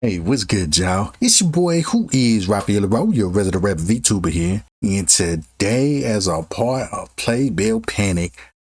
Hey, what's good, y'all? It's your boy, Who Is Raphael Leraux, your resident rap VTuber here. And today, as a part of Playbill Panic,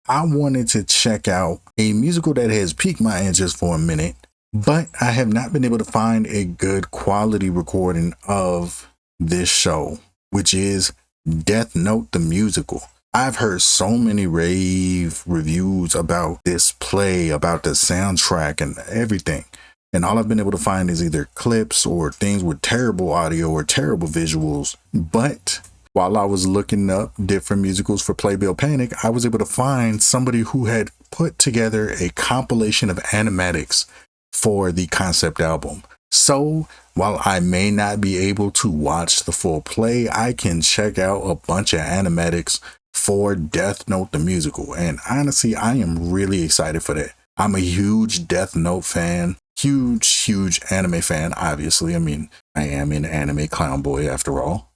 I wanted to check out a musical that has piqued my interest for a minute, but I have not been able to find a good quality recording of this show, which is Death Note the Musical. I've heard so many rave reviews about this play, about the soundtrack and everything. And all I've been able to find is either clips or things with terrible audio or terrible visuals. But while I was looking up different musicals for Playbill Panic, I was able to find somebody who had put together a compilation of animatics for the concept album. So while I may not be able to watch the full play, I can check out a bunch of animatics for Death Note the Musical. And honestly, I am really excited for that. I'm a huge Death Note fan. Huge anime fan, obviously. I mean, I am an anime clown boy after all.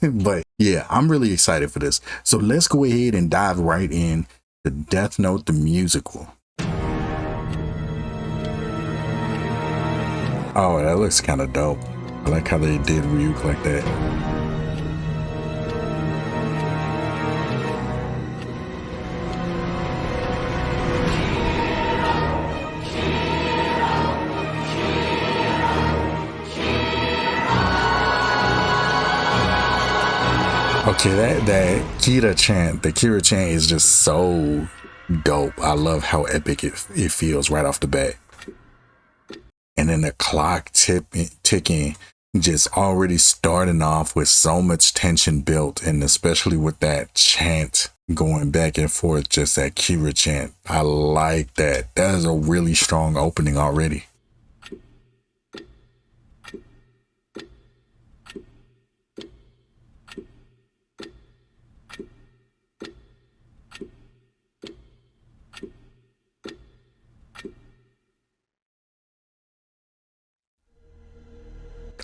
But yeah, I'm really excited for this. So let's go ahead and dive right in to Death Note the Musical. Oh, that looks kind of dope. I like how they did Ryuk like that. Okay, that Kira chant, the Kira chant is just so dope. I love how epic it feels right off the bat. And then the clock ticking, just already starting off with so much tension built, and especially with that chant going back and forth, just that Kira chant. I like that. That is a really strong opening already.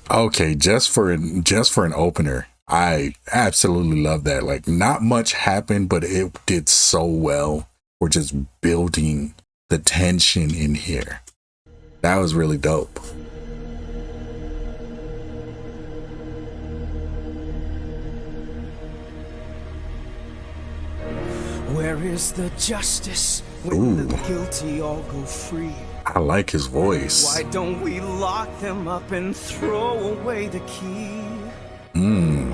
Okay, just for an opener, I absolutely love that. Like, not much happened, but it did so well. We're just building the tension in here. That was really dope. Where is the justice when the guilty all go free? I like his voice. Why don't we lock them up and throw away the key?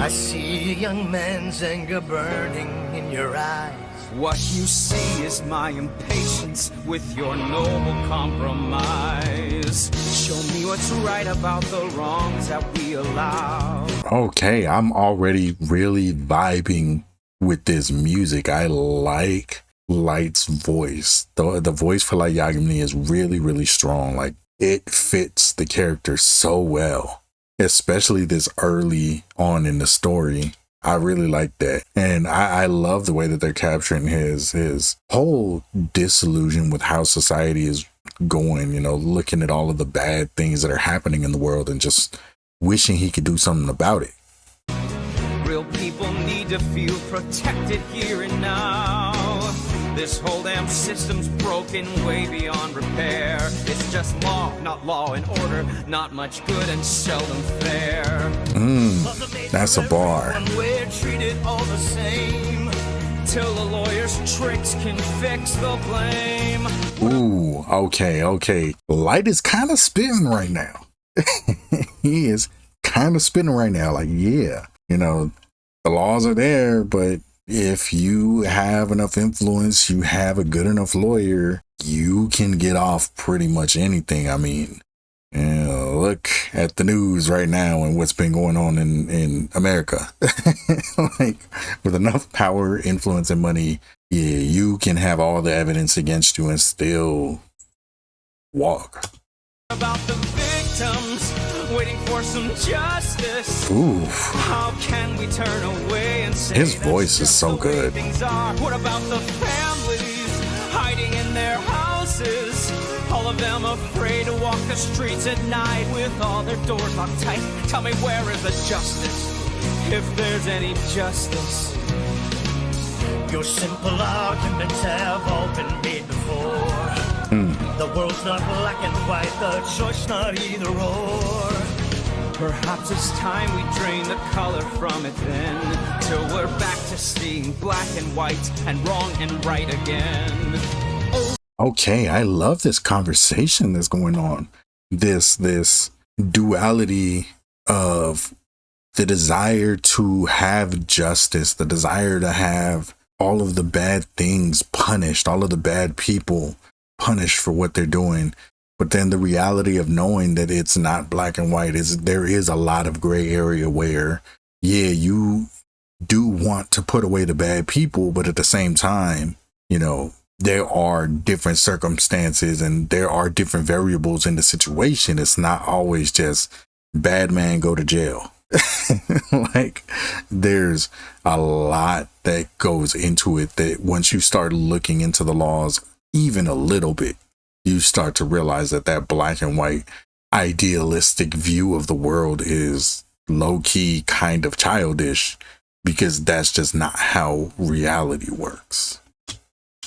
I see a young man's anger burning in your eyes. What you see is my impatience with your noble compromise. Show me what's right about the wrongs that we allow. Okay, I'm already really vibing with this music. I like Light's voice. The voice for Light Yagami is really strong. Like, it fits the character so well, especially this early on in the story. I really like that. And I love the way that they're capturing his whole disillusion with how society is going, you know, looking at all of the bad things that are happening in the world and just wishing he could do something about it. Real people need to feel protected here and now. This whole damn system's broken way beyond repair. It's just law, not law and order. Not much good and seldom fair. That's a bar. We're treated all the same. Till the lawyer's tricks can fix the blame. Ooh, okay. Light is kind of spitting right now. He is kind of spitting right now. Like, yeah, you know, the laws are there, but if you have enough influence, you have a good enough lawyer, you can get off pretty much anything. I mean, you know, look at the news right now and what's been going on in America. Like, with enough power, influence, and money, yeah, you can have all the evidence against you and still walk. About the victims waiting for some justice. Ooh. How can we turn away and say his voice is so good. What about the families hiding in their houses? All of them afraid to walk the streets at night with all their doors locked tight. Tell me, where is the justice, if there's any justice? Your simple arguments have all been made before. The world's not black and white, the choice not either or. Perhaps it's time we drain the color from it then, till we're back to seeing black and white and wrong and right again. Okay, I love this conversation that's going on. This duality of the desire to have justice, the desire to have all of the bad things punished, all of the bad people punished for what they're doing. But then the reality of knowing that it's not black and white is there is a lot of gray area where, yeah, you do want to put away the bad people, but at the same time, you know, there are different circumstances and there are different variables in the situation. It's not always just bad man go to jail. Like, there's a lot that goes into it that once you start looking into the laws even a little bit, you start to realize that that black and white idealistic view of the world is low-key kind of childish, because that's just not how reality works.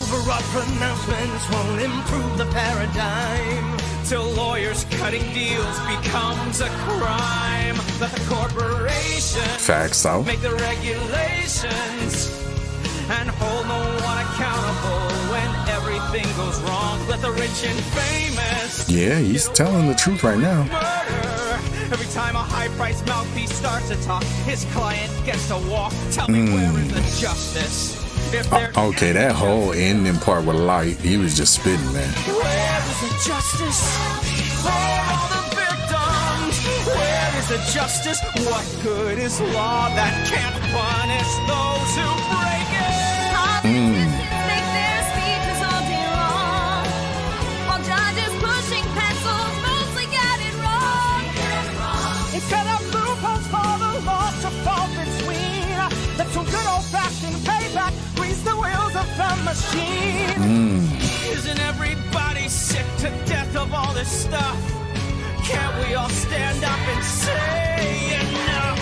Overwrought pronouncements won't improve the paradigm. Till lawyers cutting deals becomes a crime. Let the corporations Facts, though. make the regulations and hold no one accountable when everything goes wrong. Let the rich and famous. Yeah, he's telling the truth right now. Murder. Every time a high-priced mouthpiece starts to talk, his client gets to walk. Tell me, where is the justice? Okay, that whole ending part with Light, he was just spitting, man. Where is the justice for all the victims? Where is the justice? What good is law that can't punish those who break it? Make their speeches all day long, while judges pushing pencils mostly get it wrong. It set up loopholes for the law to fall between. Let some good old-fashioned payback grease the wheels of the machine. Isn't everybody sick to death of all this stuff? Can't we all stand up and say enough?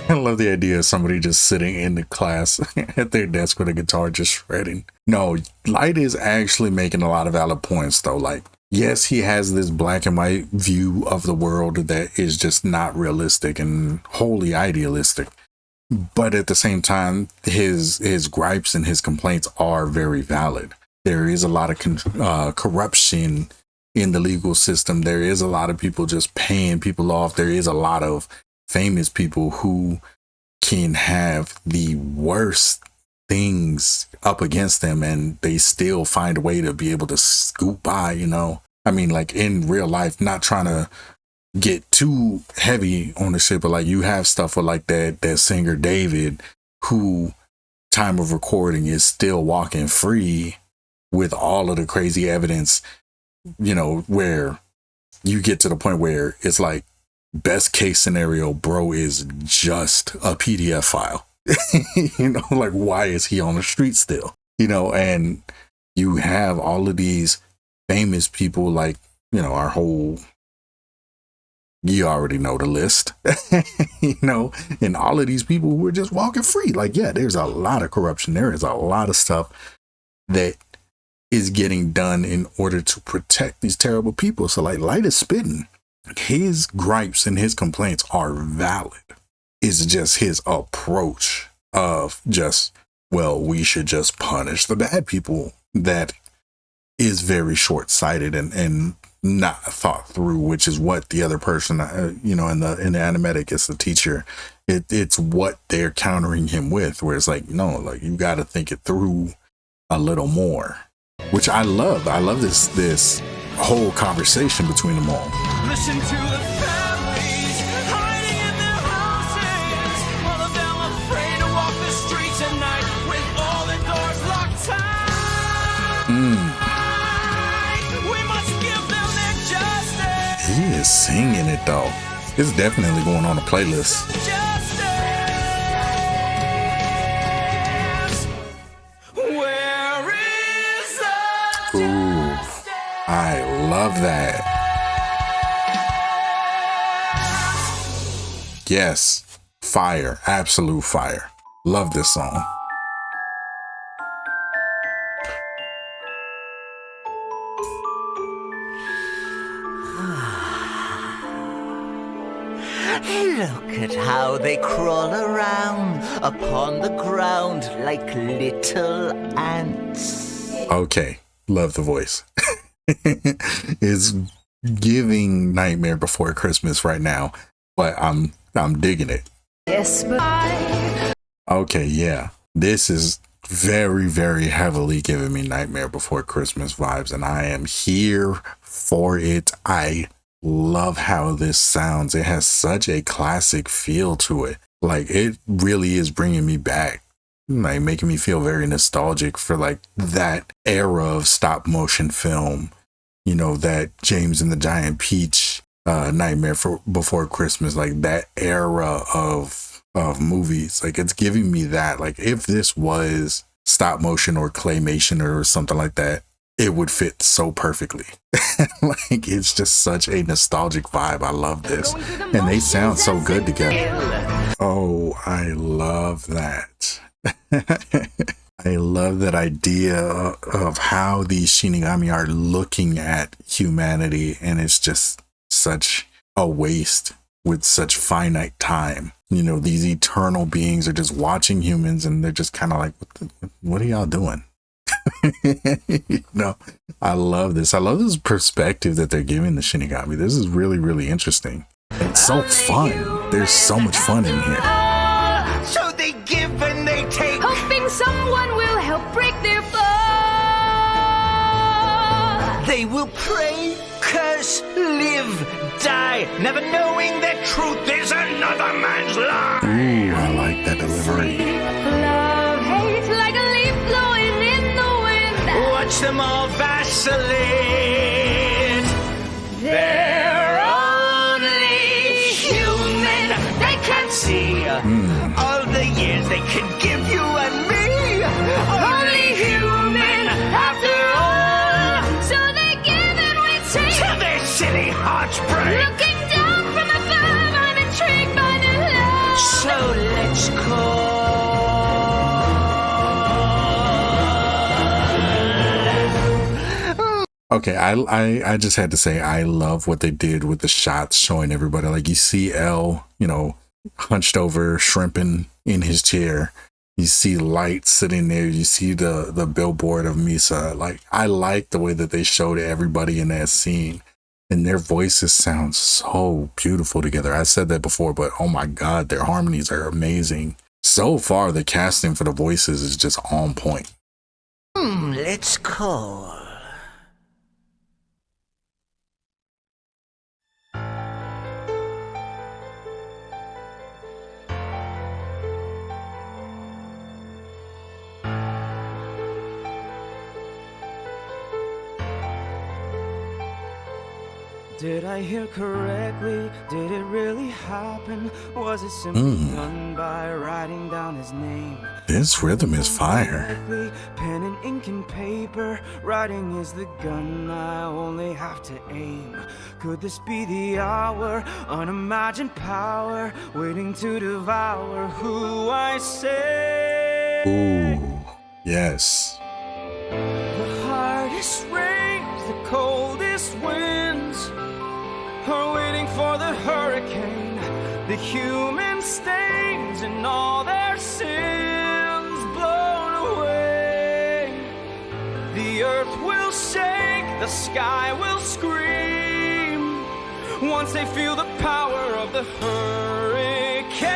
I love the idea of somebody just sitting in the class at their desk with a guitar just shredding. No, Light is actually making a lot of valid points, though. Like, yes, he has this black and white view of the world that is just not realistic and wholly idealistic. But at the same time, his gripes and his complaints are very valid. There is a lot of corruption in the legal system. There is a lot of people just paying people off. There is a lot of famous people who can have the worst things up against them and they still find a way to be able to scoop by, you know. I mean, like, in real life, not trying to get too heavy on the shit, but like, you have stuff with like that singer David, who time of recording is still walking free with all of the crazy evidence, you know, where you get to the point where it's like, best case scenario, bro is just a PDF file. You know, like, why is he on the street still? You know, and you have all of these famous people, like, you know, our whole, you already know the list, you know, and all of these people who are just walking free. Like, yeah, there's a lot of corruption. There is a lot of stuff that is getting done in order to protect these terrible people. So like, Light is spitting. His gripes and his complaints are valid. It's just his approach of just, well, we should just punish the bad people, that is very short-sighted and not thought through, which is what the other person, you know, in the animatic, it's the teacher. It's what they're countering him with, where it's like, no, like, you got to think it through a little more, which I love. I love this whole conversation between them all. Listen to the families hiding in their houses, all of them afraid to walk the streets at night with all the doors locked tight. We must give them their justice. He is singing it though. It's definitely going on a playlist. Justice. Where is the Ooh, I love that. Yes, fire, absolute fire. Love this song. Look at how they crawl around upon the ground like little ants. Okay, love the voice. It's giving Nightmare Before Christmas right now, but I'm digging it. Yes, but Okay, yeah. This is very, very heavily giving me Nightmare Before Christmas vibes, and I am here for it. I love how this sounds. It has such a classic feel to it. Like, it really is bringing me back, like making me feel very nostalgic for like that era of stop motion film, you know, that James and the Giant Peach, Nightmare Before Christmas, like that era of movies. Like, it's giving me that. Like, if this was stop motion or claymation or something like that, it would fit so perfectly. Like, it's just such a nostalgic vibe. I love this, and they sound so good together. Oh, I love that. I love that idea of how these Shinigami are looking at humanity, and it's just such a waste with such finite time. You know, these eternal beings are just watching humans, and they're just kind of like, what are y'all doing? You know, I love this. I love this perspective that they're giving the Shinigami. This is really, really interesting. It's so fun. There's so much fun in here. So they give and they take, hoping someone will help break their fall. they will pray, curse, live, die, never knowing that truth is another man's lie. Ooh, I like that delivery. Love, hate, like a leaf blowing in the wind. Watch them all vacillate. They're only human. They can't see all the years they could give you and me. Only human after all. So they give and we take. Till their silly hearts break. Looking down from above, I'm intrigued by their love. So let's call. Okay, I just had to say I love what they did with the shots showing everybody. Like, you see L, you know, hunched over, shrimping in his chair. You see Light sitting there. You see the billboard of Misa. Like, I like the way that they showed everybody in that scene, and their voices sound so beautiful together. I said that before, but oh my God, their harmonies are amazing. So far, the casting for the voices is just on point. Let's call. Did I hear correctly? Did it really happen? Was it simply done by writing down his name? This rhythm is fire. Pen and ink and paper, writing is the gun I only have to aim. Could this be the hour, unimagined power, waiting to devour who I say? Ooh, yes. The hardest rains, the coldest winds are waiting for the hurricane. The human stains and all their sins blown away. The earth will shake, the sky will scream once they feel the power of the hurricane.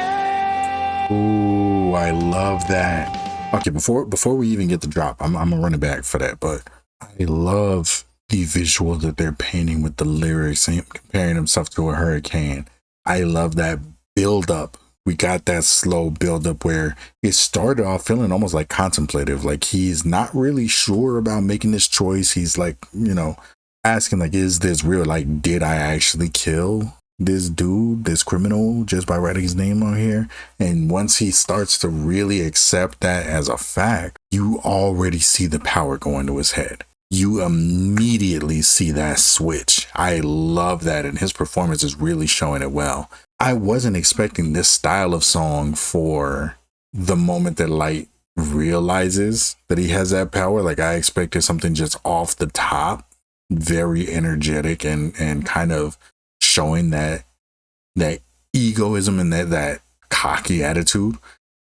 Ooh, I love that. Okay, before we even get the drop, I'm gonna run it back for that, but I love the visual that they're painting with the lyrics and comparing himself to a hurricane. I love that build up. We got that slow build up where it started off feeling almost like contemplative, like he's not really sure about making this choice. He's like, you know, asking like, is this real? Like, did I actually kill this dude, this criminal, just by writing his name on here? And once he starts to really accept that as a fact, you already see the power go into his head. You immediately see that switch. I love that, and his performance is really showing it well. I wasn't expecting this style of song for the moment that Light realizes that he has that power. Like, I expected something just off the top, very energetic and kind of showing that egoism and that cocky attitude.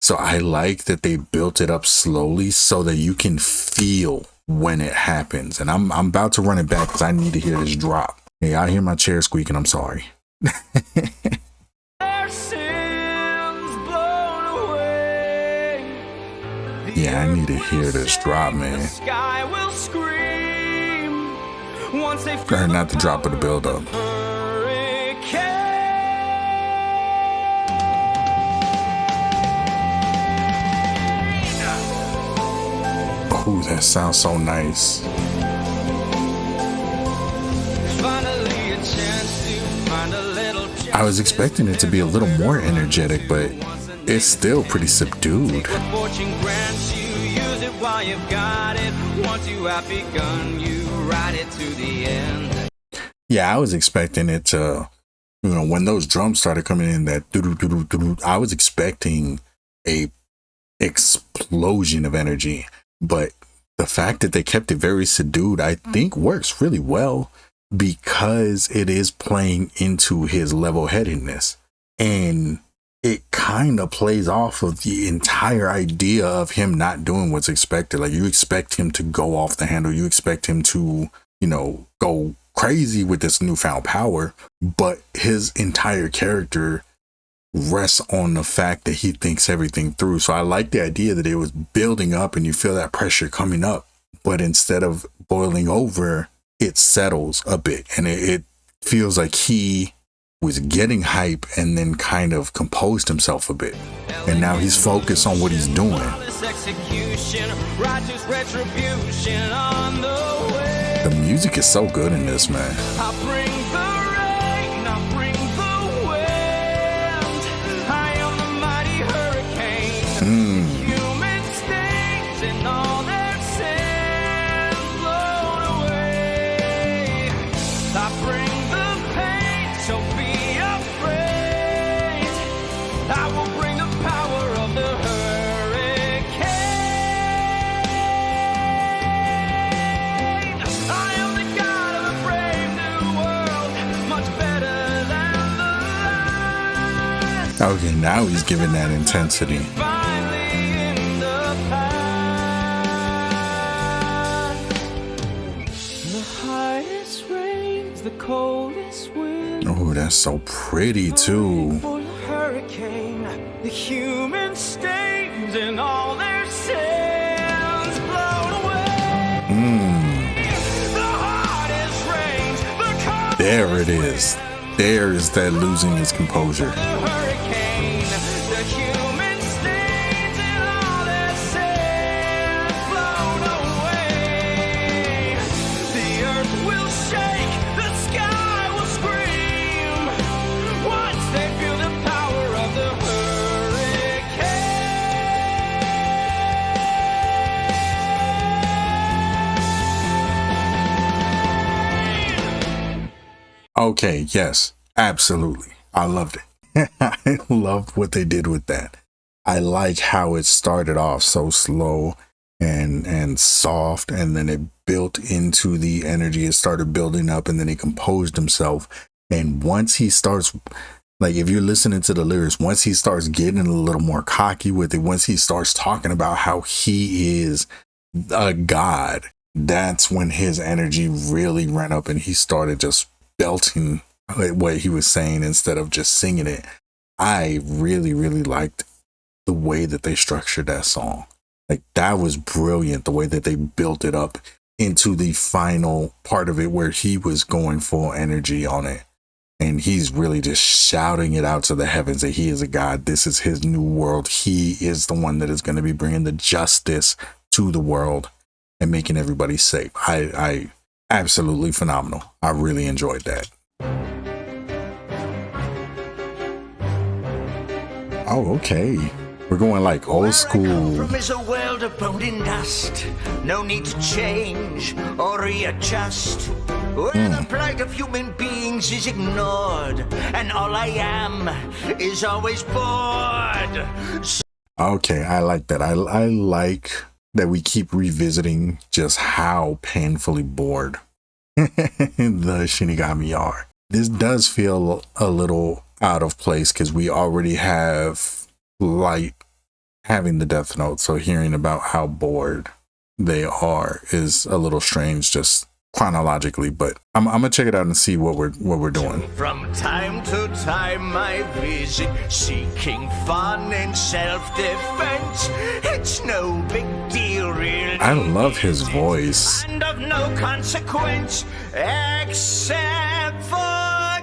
So I like that they built it up slowly so that you can feel when it happens. And I'm about to run it back because I need to hear this drop. Hey, I hear my chair squeaking. I'm sorry. Their sins blown away. Yeah, I need to hear this drop, The man. sky will scream once they Or not the drop of the build up. hurricane. Ooh, that sounds so nice. Finally a chance to find a little I was expecting it to be a little more energetic, but it's still pretty subdued. what fortune grants you. Use it while you've got it. Once you have begun, you ride it to the end. Yeah, I was expecting it to, you know, when those drums started coming in, that doo-doo-doo-doo-doo, I was expecting a explosion of energy. But the fact that they kept it very subdued, I think works really well because it is playing into his level-headedness. And it kind of plays off of the entire idea of him not doing what's expected. Like, you expect him to go off the handle. You expect him to, you know, go crazy with this newfound power. But his entire character rests on the fact that he thinks everything through. So I like the idea that it was building up and you feel that pressure coming up, but instead of boiling over, it settles a bit and it feels like he was getting hype and then kind of composed himself a bit. And now he's focused on what he's doing. Flawless execution, righteous retribution on the way. The music is so good in this, man. I'll bring the rain, I'll bring the wind. I am the mighty hurricane. Human stains and all their sins blown away. I bring the pain, so be afraid. I will bring the power of the hurricane. I am the god of a brave new world, much better than the last. Okay, now he's giving that intensity. Finally in the past. The highest rains, the coldest winds. Oh, that's so pretty too. For the hurricane, the human stains and all their sins blown away. The hardest rains, the coldest There it is. There is that losing his composure. the hurricane, the human stains and all their sins blown away. The earth will shake, the sky will scream once they feel the power of the hurricane. Okay, yes, absolutely. I loved it. I loved what they did with that. I like how it started off so slow and soft, and then it built into the energy. It started building up, and then he composed himself. And once he starts, like, if you're listening to the lyrics, once he starts getting a little more cocky with it, once he starts talking about how he is a god, that's when his energy really ran up and he started just belting what he was saying instead of just singing it. I really, really liked the way that they structured that song. Like, that was brilliant, the way that they built it up into the final part of it where he was going full energy on it. And he's really just shouting it out to the heavens that he is a god. This is his new world. He is the one that is going to be bringing the justice to the world and making everybody safe. I absolutely phenomenal. I really enjoyed that. Oh, okay. We're going like old Where I come school. from is a world of pounding dust. No need to change or readjust. Where the plight of human beings is ignored, and all I am is always bored. Okay, I like that. I like that we keep revisiting just how painfully bored The Shinigami are. This does feel a little out of place because we already have Light having the Death Note, so hearing about how bored they are is a little strange just chronologically, but I'm gonna check it out and see what we're doing. From time to time I visit, seeking fun and self-defense. It's no big deal, really. I love his voice. And of no consequence, except for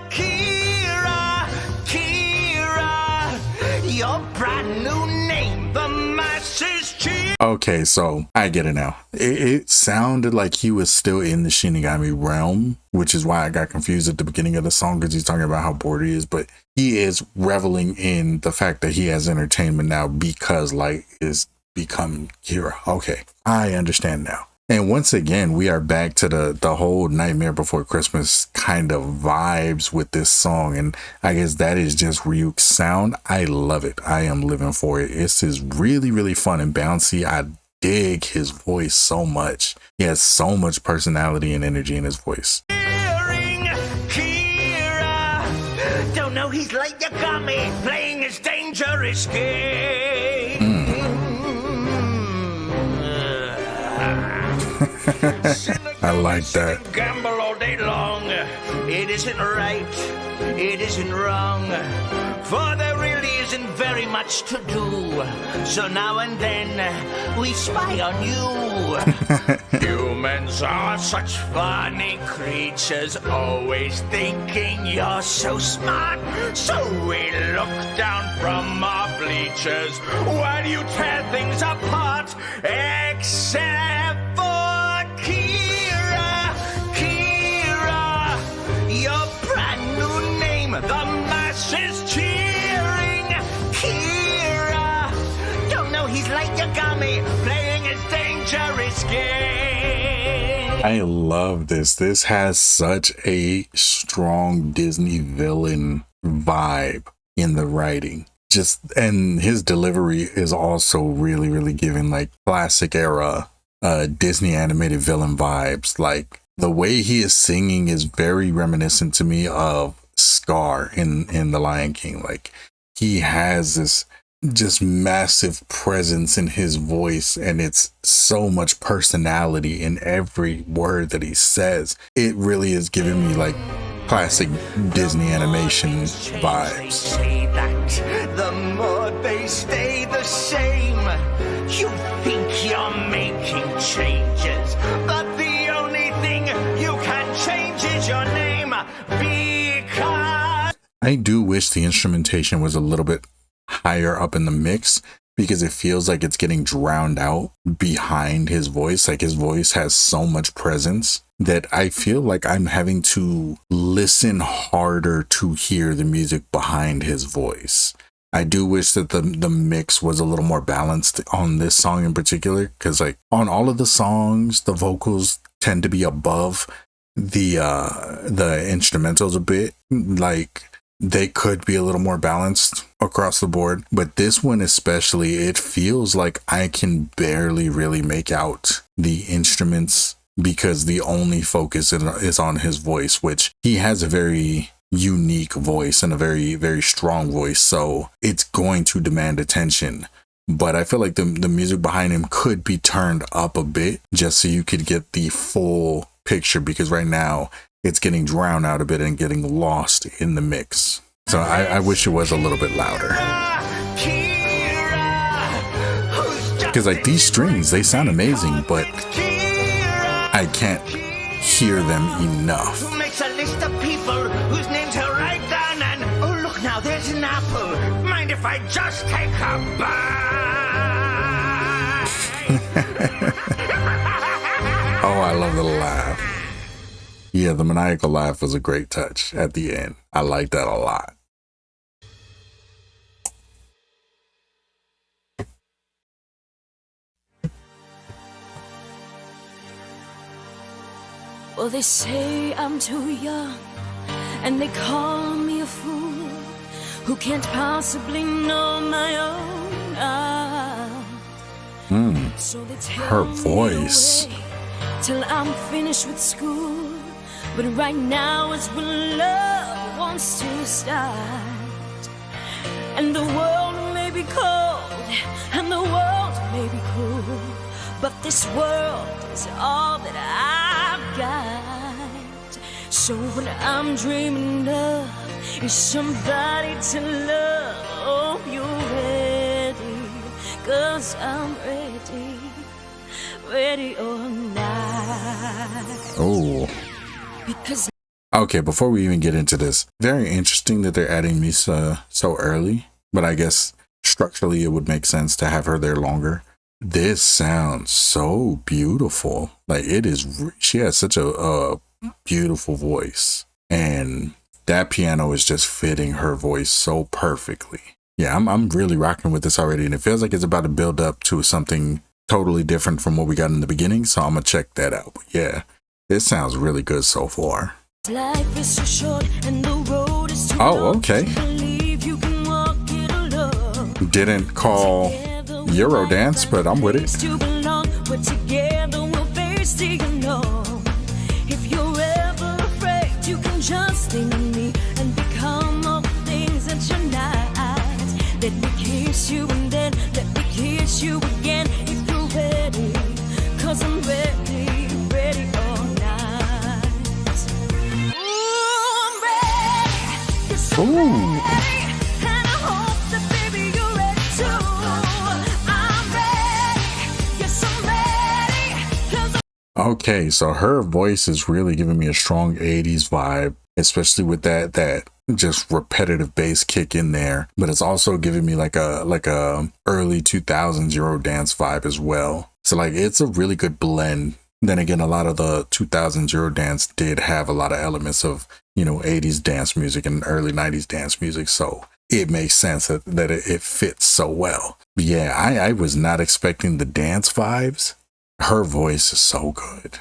Kira. Kira, your brand new name, the masses cheer. Okay, so I get it now. It sounded like he was still in the Shinigami realm, which is why I got confused at the beginning of the song because he's talking about how bored he is, but he is reveling in the fact that he has entertainment now because Light is becoming Kira. Okay, I understand now. And once again, we are back to the whole Nightmare Before Christmas kind of vibes with this song. And I guess that is just Ryuk's sound. I love it. I am living for it. This is really, really fun and bouncy. I dig his voice so much. He has so much personality and energy in his voice. Kira, don't know he's like Yagami, playing his dangerous game. I like that. Gamble all day long. It isn't right. It isn't wrong. For there really isn't very much to do. So now and then we spy on you. Humans are such funny creatures, always thinking you're so smart. So we look down from our bleachers while you tear things apart. Except for Kira, Kira, your brand new name, the masses cheering. Kira, don't know he's like Yagami, playing his dangerous game. I love this. This has such a strong Disney villain vibe in the writing. And his delivery is also really, really giving like classic era Disney animated villain vibes. Like the way he is singing is very reminiscent to me of Scar in The Lion King. Like he has this just massive presence in his voice, and it's so much personality in every word that he says. It really is giving me like classic Disney animation vibes. Say that, the more they stay the same. You think you're making changes, but the only thing you can change is your name. Because I do wish the instrumentation was a little bit higher up in the mix, because it feels like it's getting drowned out behind his voice. Like his voice has so much presence that I feel like I'm having to listen harder to hear the music behind his voice. I do wish that the mix was a little more balanced on this song in particular, because like on all of the songs, the vocals tend to be above the instrumentals a bit. Like they could be a little more balanced across the board, but this one especially, it feels like I can barely really make out the instruments because the only focus is on his voice, which he has a very unique voice and a very, very strong voice, so it's going to demand attention. But I feel like the music behind him could be turned up a bit just so you could get the full picture, because right now it's getting drowned out a bit and getting lost in the mix. So I wish it was a little bit louder. Because like these strings, they sound amazing, but I can't hear them enough. who makes a list of people whose names he'll write down and, oh look now, there's an apple. Mind if I just take a bite? Oh, I love the laugh. Yeah, the maniacal laugh was a great touch at the end. I like that a lot. Well, they say I'm too young, and they call me a fool who can't possibly know my own out. So they take Her voice. till I'm finished with school. But right now is when love wants to start. And the world may be cold, and the world may be cruel, but this world is all that I've got. So what I'm dreaming of is somebody to love. Oh, you're ready, 'cause I'm ready or not. Oh. Because okay, before we even get into this, very interesting that they're adding Misa so early, but I guess structurally it would make sense to have her there longer. This sounds so beautiful. Like, it is, she has such a beautiful voice, and that piano is just fitting her voice so perfectly. Yeah, I'm really rocking with this already, and it feels like it's about to build up to something totally different from what we got in the beginning, so I'm gonna check that out. But yeah, this sounds really good so far. life is so short and the road is too Oh, long okay. to believe you can walk it alone. Didn't call Eurodance, but I'm with it. To belong, but together we'll face the unknown. If you're ever afraid, you can just lean on me and become all the things that you're not. Let me kiss you and then let me kiss you again if you're ready, 'cause I'm ready or not. Ooh, I'm ready. You're so Ooh. ready. And I hope that baby you're ready too. I'm ready. Yes, I'm ready. 'Cause Okay, so her voice is really giving me a strong 80s vibe, especially with that just repetitive bass kick in there. But it's also giving me like a early 2000s Eurodance vibe as well. So like, it's a really good blend. Then again, a lot of the 2000s Eurodance did have a lot of elements of, 80s dance music and early 90s dance music. So it makes sense that it fits so well. But yeah, I was not expecting the dance vibes. Her voice is so good.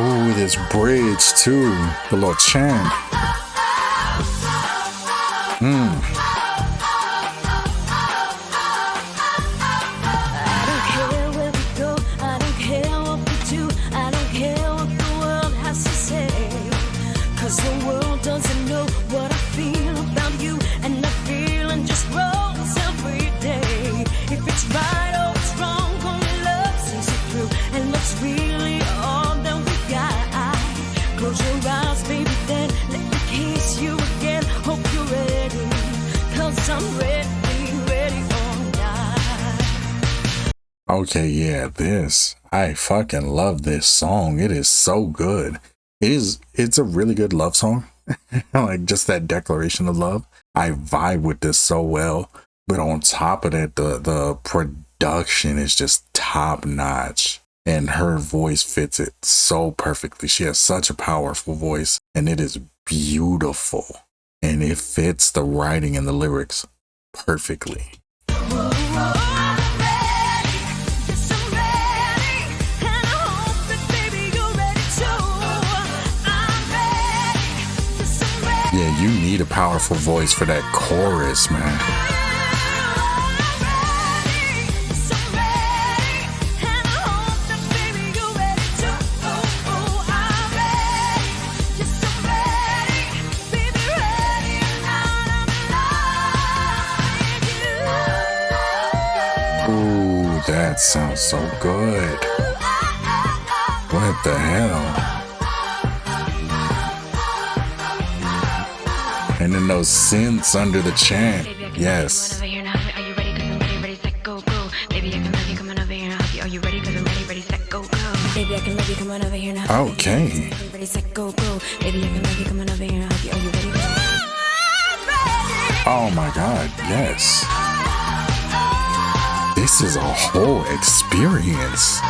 Oh, this bridge too, the little chant. Okay, yeah, I fucking love this song. It is so good. It's a really good love song. Like, just that declaration of love. I vibe with this so well. But on top of that, the production is just top notch. And her voice fits it so perfectly. She has such a powerful voice, and it is beautiful. And it fits the writing and the lyrics perfectly. Yeah, you need a powerful voice for that chorus, man. Ooh, that sounds so good. What the hell? And then those synths under the chant. Yes. Okay. Oh my God, yes. This is a whole experience.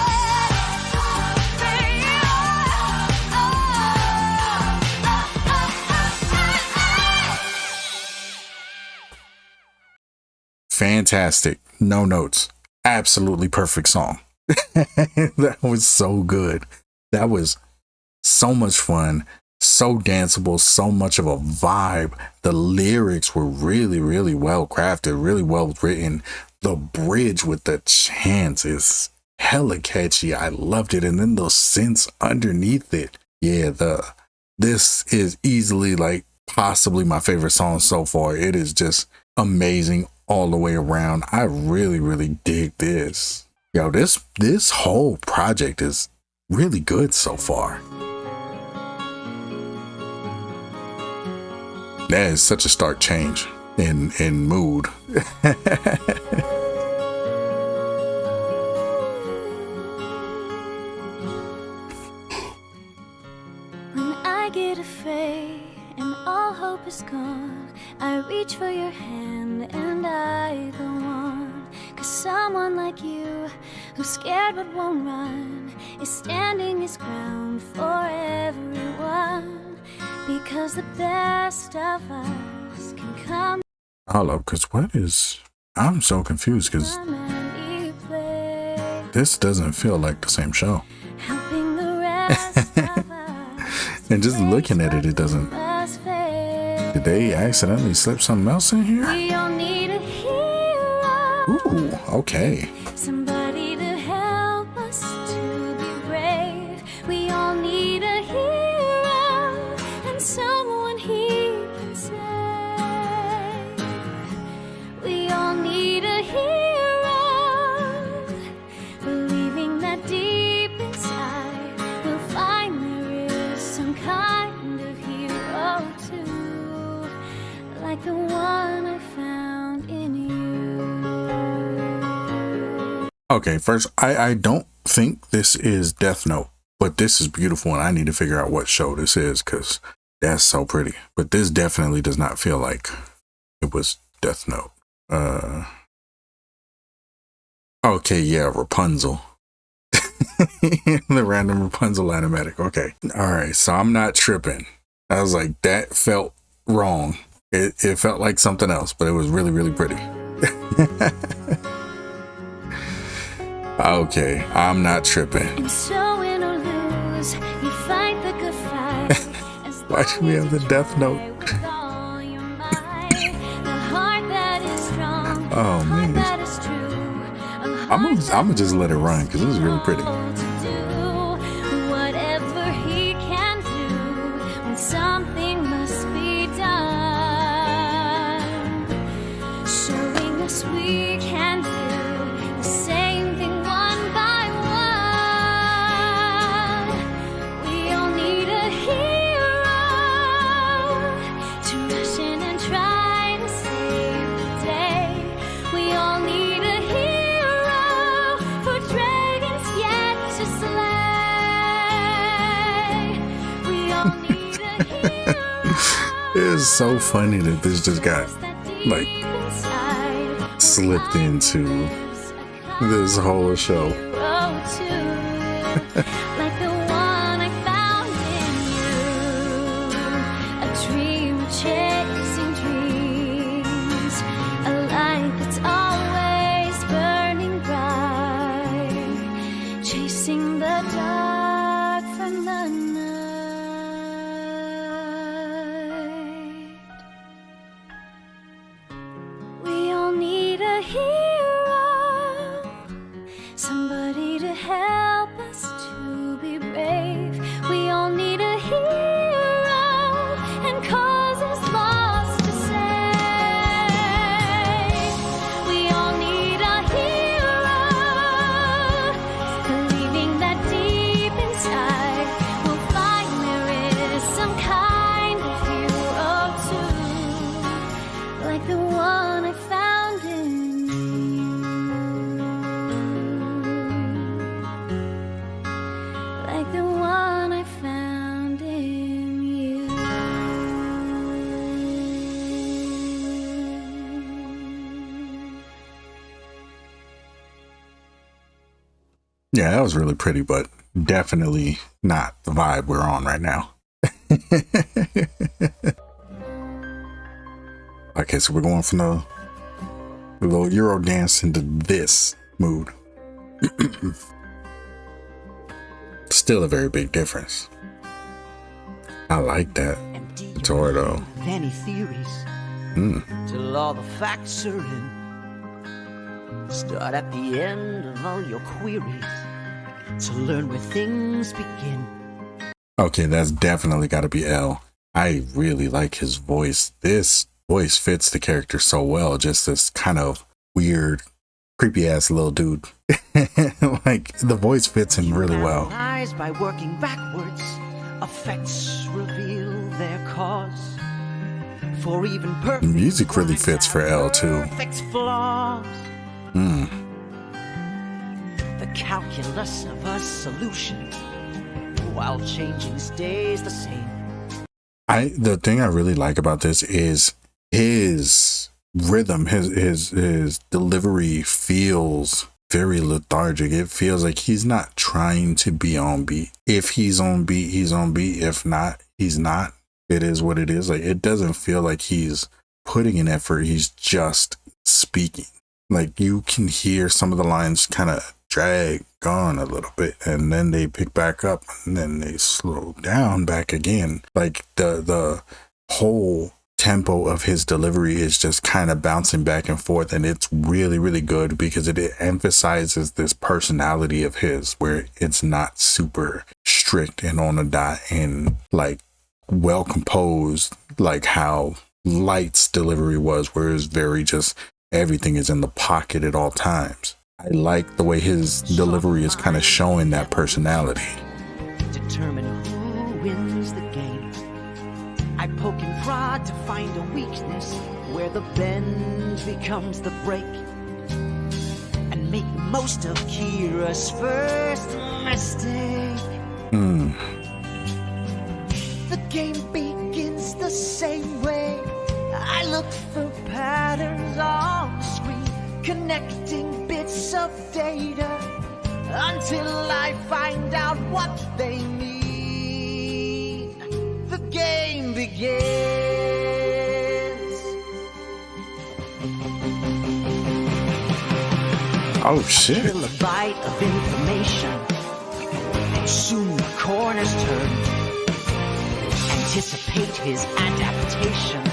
Fantastic. No notes. Absolutely perfect song. That was so good. That was so much fun, so danceable, so much of a vibe. The lyrics were really, really well crafted, really well written. The bridge with the chants is hella catchy. I loved it. And then those synths underneath it. Yeah, this is easily like possibly my favorite song so far. It is just amazing all the way around. I really, really dig this. Yo, this whole project is really good so far. That is such a stark change in mood. When I get afraid and all hope is gone, I reach for your hand and I go on. 'Cause someone like you, who's scared but won't run, is standing his ground for everyone. Because the best of us can come. Hold up, because I'm so confused because this doesn't feel like the same show. Helping the rest of us. And just looking at it, it doesn't. Did they accidentally slip something else in here? We all need a hero. Ooh, okay. Somebody to help us to be brave. We all need a hero and someone he can save. We all need a hero, believing that deep inside we'll find there is some kind of hero too, like the one I found in you. Okay, first, I don't think this is Death Note, but this is beautiful and I need to figure out what show this is because that's so pretty. But this definitely does not feel like it was Death Note. Okay, yeah, Rapunzel. The random Rapunzel animatic. Okay. All right, so I'm not tripping. I was like, that felt wrong. It felt like something else, but it was really, really pretty. Okay, I'm not tripping. And so win or lose, you fight the good fight. Why do we have the Death Note? Oh man, I'm gonna just let it run because this is really pretty. Whatever he can do when something must be done, showing us we can do the same thing one by one. We all need a hero to rush in and try to save the day. We all need a hero for dragons yet to slay. We all need a hero. It is so funny that this just got like slipped into this whole show. Like the one I found in you, a dream chasing dreams, a light that's always burning bright, chasing the dark from the night. We all need a hero, somebody to help us to be brave. We all need a hero and causes lost to save. We all need a hero, believing that deep inside we'll find there is some kind of hero too, like the one I found in you, like the one I found in you. Yeah, that was really pretty, but definitely not the vibe we're on right now. Okay, so we're going from the little Euro dance into this mood. still a very big difference. I like that guitar though. Any theories? Till all the facts are in. Start at the end of all your queries to learn where things begin. Okay, that's definitely got to be L. I really like his voice. This voice fits the character so well. Just this kind of weird, creepy ass little dude. Like the voice fits him really well. Analyze by working backwards. Effects reveal their cause. For even perfect The music really fits for L too. perfect flaws. The calculus of a solution, while changing stays the same. The thing I really like about this is his rhythm, his delivery feels very lethargic. It feels like he's not trying to be on beat. If he's on beat, he's on beat. If not, he's not. It is what it is. Like, it doesn't feel like he's putting an effort. He's just speaking. Like, you can hear some of the lines kind of drag on a little bit, and then they pick back up, and then they slow down back again. Like, the whole tempo of his delivery is just kind of bouncing back and forth, and it's really, really good because it emphasizes this personality of his where it's not super strict and on a dot and like well composed, like how Light's delivery was, where it's very just everything is in the pocket at all times. I like the way his delivery is kind of showing that personality. Determine who wins the game. I poke and prod to find a weakness where the bend becomes the break, and make the most of Kira's first mistake. The game begins the same way. I look for patterns on the screen, connecting bits of data until I find out what they mean. The game begins. Oh shit. Kilobyte of information. Soon the corners turn. Anticipate his adaptation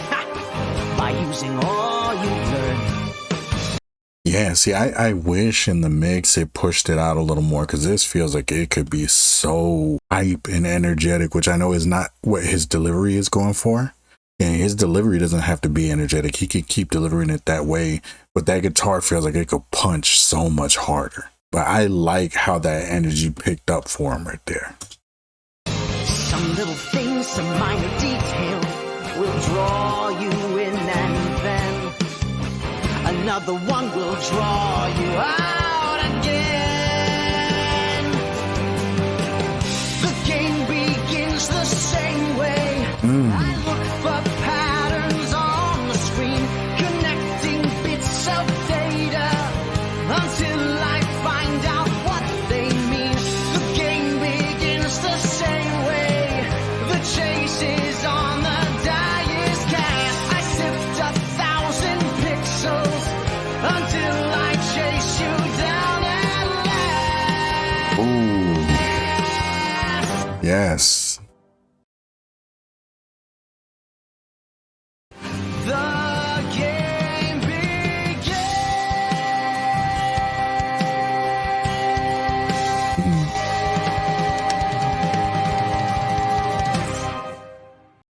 by using all you learn. Yeah, see, I wish in the mix it pushed it out a little more, because this feels like it could be so hype and energetic, which I know is not what his delivery is going for. And his delivery doesn't have to be energetic. He could keep delivering it that way, but that guitar feels like it could punch so much harder. But I like how that energy picked up for him right there. Some little things, some minor detail will draw you in, and then another one will draw you out again. The game begins the same way. I look for patterns on the screen, connecting bits of data until I find out what they mean. The game begins the same way. The chase is on the dyer's cast. I sift 1,000 pixels until I chase you down at last. Ooh. Yes. The game begins.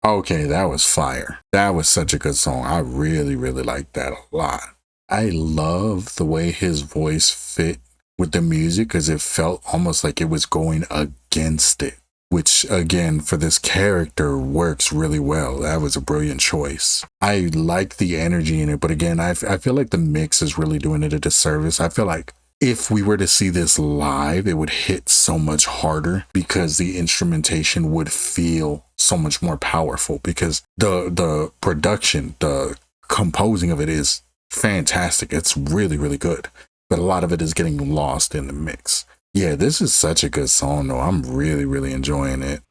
Okay, that was fire. That was such a good song. I really, really liked that a lot. I love the way his voice fit with the music, because it felt almost like it was going against it, which again, for this character, works really well. That was a brilliant choice. I like the energy in it, but again, I feel like the mix is really doing it a disservice. I feel like if we were to see this live, it would hit so much harder because the instrumentation would feel so much more powerful, because the production, the composing of it is fantastic. It's really, really good, but a lot of it is getting lost in the mix. Yeah, this is such a good song though. I'm really, really enjoying it.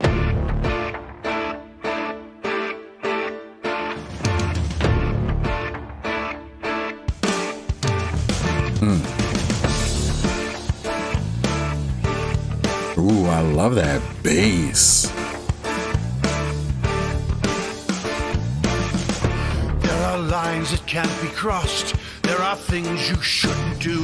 Ooh, I love that bass. There are lines that can't be crossed. There are things you shouldn't do,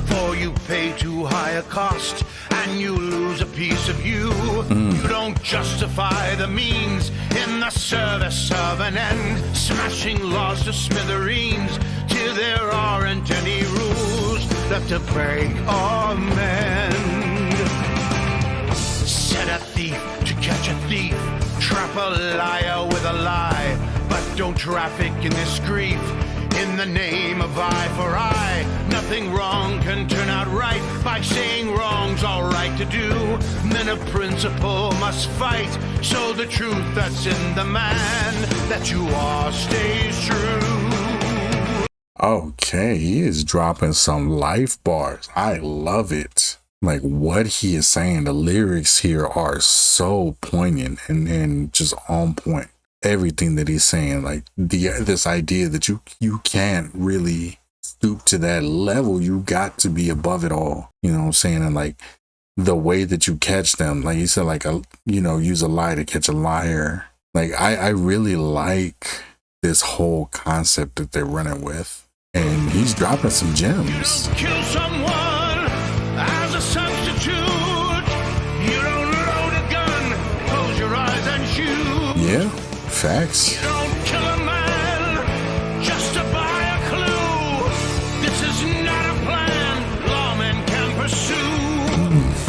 for you pay too high a cost and you lose a piece of you. You don't justify the means in the service of an end, smashing laws to smithereens till there aren't any rules left to break or mend. Set a thief to catch a thief, trap a liar with a lie, but don't traffic in this grief in the name of eye for eye. Nothing wrong can turn out right by saying wrong's all right to do. Men of principle must fight, so the truth that's in the man that you are stays true. Okay, he is dropping some life bars. I love it. Like what he is saying, the lyrics here are so poignant and just on point. Everything that he's saying, like this idea that you can't really stoop to that level. You got to be above it all. You know what I'm saying? And like the way that you catch them, like you said, like use a lie to catch a liar. Like I really like this whole concept that they're running with, and he's dropping some gems. Kill someone as a substitute. You don't load a gun, close your eyes and shoot. Yeah. Facts. You don't kill a man just to buy a clue. This is not a plan lawmen can pursue.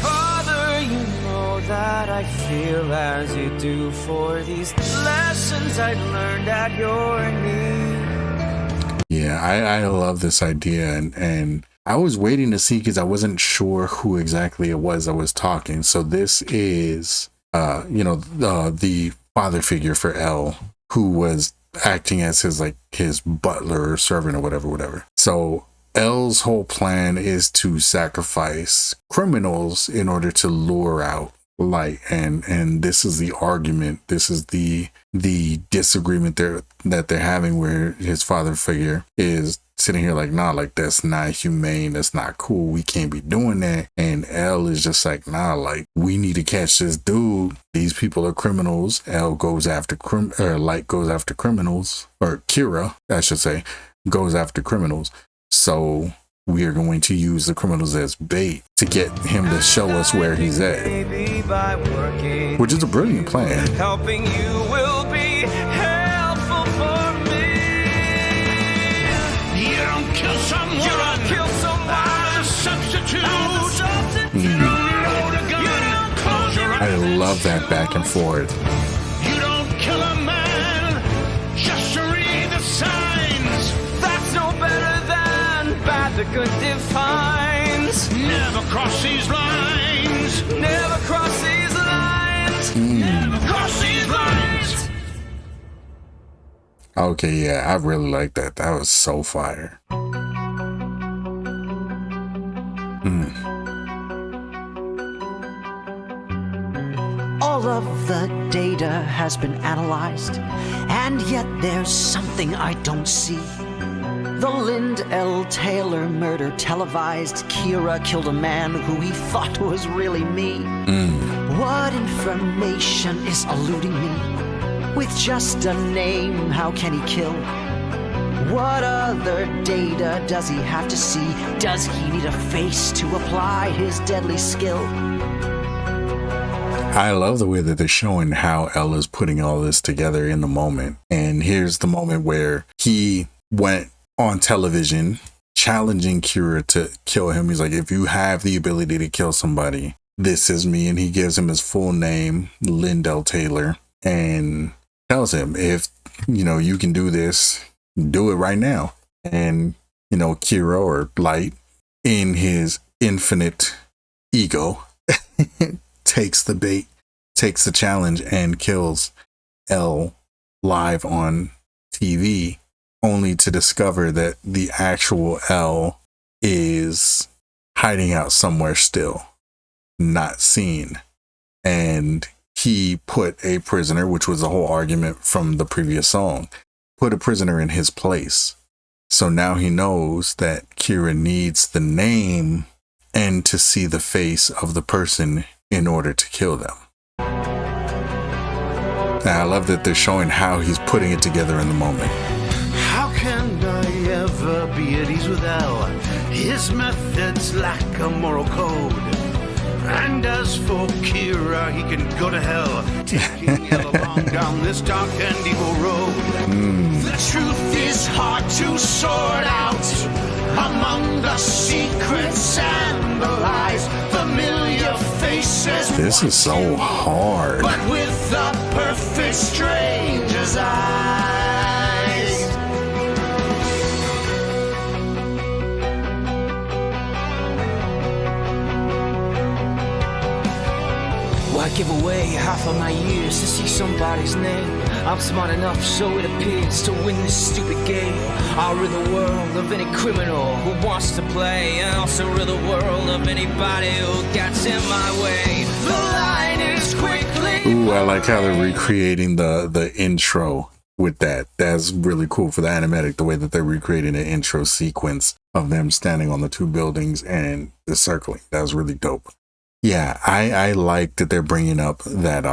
Father, you know that I feel as you do for these lessons I learned at your knee. Yeah, I love this idea, and I was waiting to see because I wasn't sure who exactly it was I was talking. So this is the father figure for L, who was acting as his butler or servant or whatever. So L's whole plan is to sacrifice criminals in order to lure out Light, and this is the argument. This is the disagreement that they're having, where his father figure is sitting here like, nah, like that's not humane, that's not cool, we can't be doing that. And L is just like, nah, like we need to catch this dude. These people are criminals. L goes after Light goes after criminals, or Kira, I should say, goes after criminals. So we are going to use the criminals as bait to get him to show us where he's at, which is a brilliant plan. Helping you will be helpful for me. You don't kill someone. You don't kill someone as a substitute. You don't load a gun. Close your eyes. I love that back and forth. You don't kill a man just to read the signs. That's no better than bad the good defines. Never cross these lines. Never cross these lines. Never cross these lines. Okay, yeah, I really like that. That was so fire. All of the data has been analyzed, and yet there's something I don't see. The Lind L. Taylor murder televised. Kira killed a man who he thought was really me. What information is eluding me? With just a name, how can he kill? What other data does he have to see? Does he need a face to apply his deadly skill? I love the way that they're showing how L is putting all this together in the moment. And here's the moment where he went on television challenging Kira to kill him. He's like, if you have the ability to kill somebody, this is me. And he gives him his full name, Lindell Taylor, and tells him, if you can do this, do it right now. And Kira, or Light, in his infinite ego, takes the bait, takes the challenge, and kills L live on TV, only to discover that the actual L is hiding out somewhere still, not seen. And he put a prisoner, which was the whole argument from the previous song, put a prisoner in his place. So now he knows that Kira needs the name and to see the face of the person in order to kill them. And I love that they're showing how he's putting it together in the moment. How can I ever be at ease with hell? His methods lack a moral code. And as for Kira, he can go to hell, taking it along down this dark and evil road. The truth is hard to sort out among the secrets and the lies. Familiar faces. This is so hard. But with the perfect stranger's eyes. Why give away half of my years to see somebody's name? I'm smart enough, so it appears, to win this stupid game. I'll rid the world of any criminal who wants to play, and also rid the world of anybody who gets in my way. The line is quickly. Ooh, I like how they're recreating the intro with that. That's really cool for the animatic, the way that they're recreating the intro sequence of them standing on the two buildings and the circling. That was really dope. Yeah, I like that they're bringing up that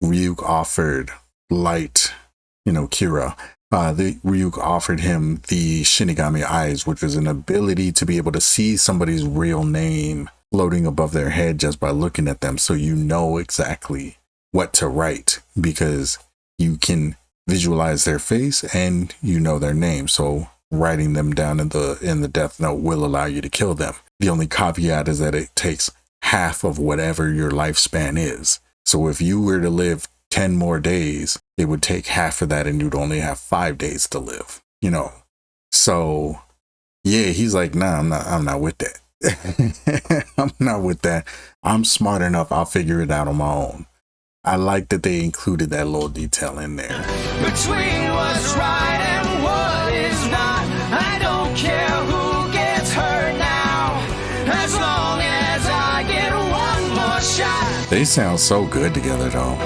Ryuk offered Light, Kira. Ryuk offered him the Shinigami Eyes, which is an ability to be able to see somebody's real name floating above their head just by looking at them, so you know exactly what to write because you can visualize their face and you know their name. So writing them down in the death note will allow you to kill them. The only caveat is that it takes half of whatever your lifespan is. So if you were to live 10 more days, it would take half of that and you'd only have 5 days to live, So yeah, he's like, nah, I'm not with that. I'm not with that. I'm smart enough. I'll figure it out on my own. I like that they included that little detail in there. Between what's right and what is not, I don't care who gets hurt now, as long as I get one more shot. They sound so good together though.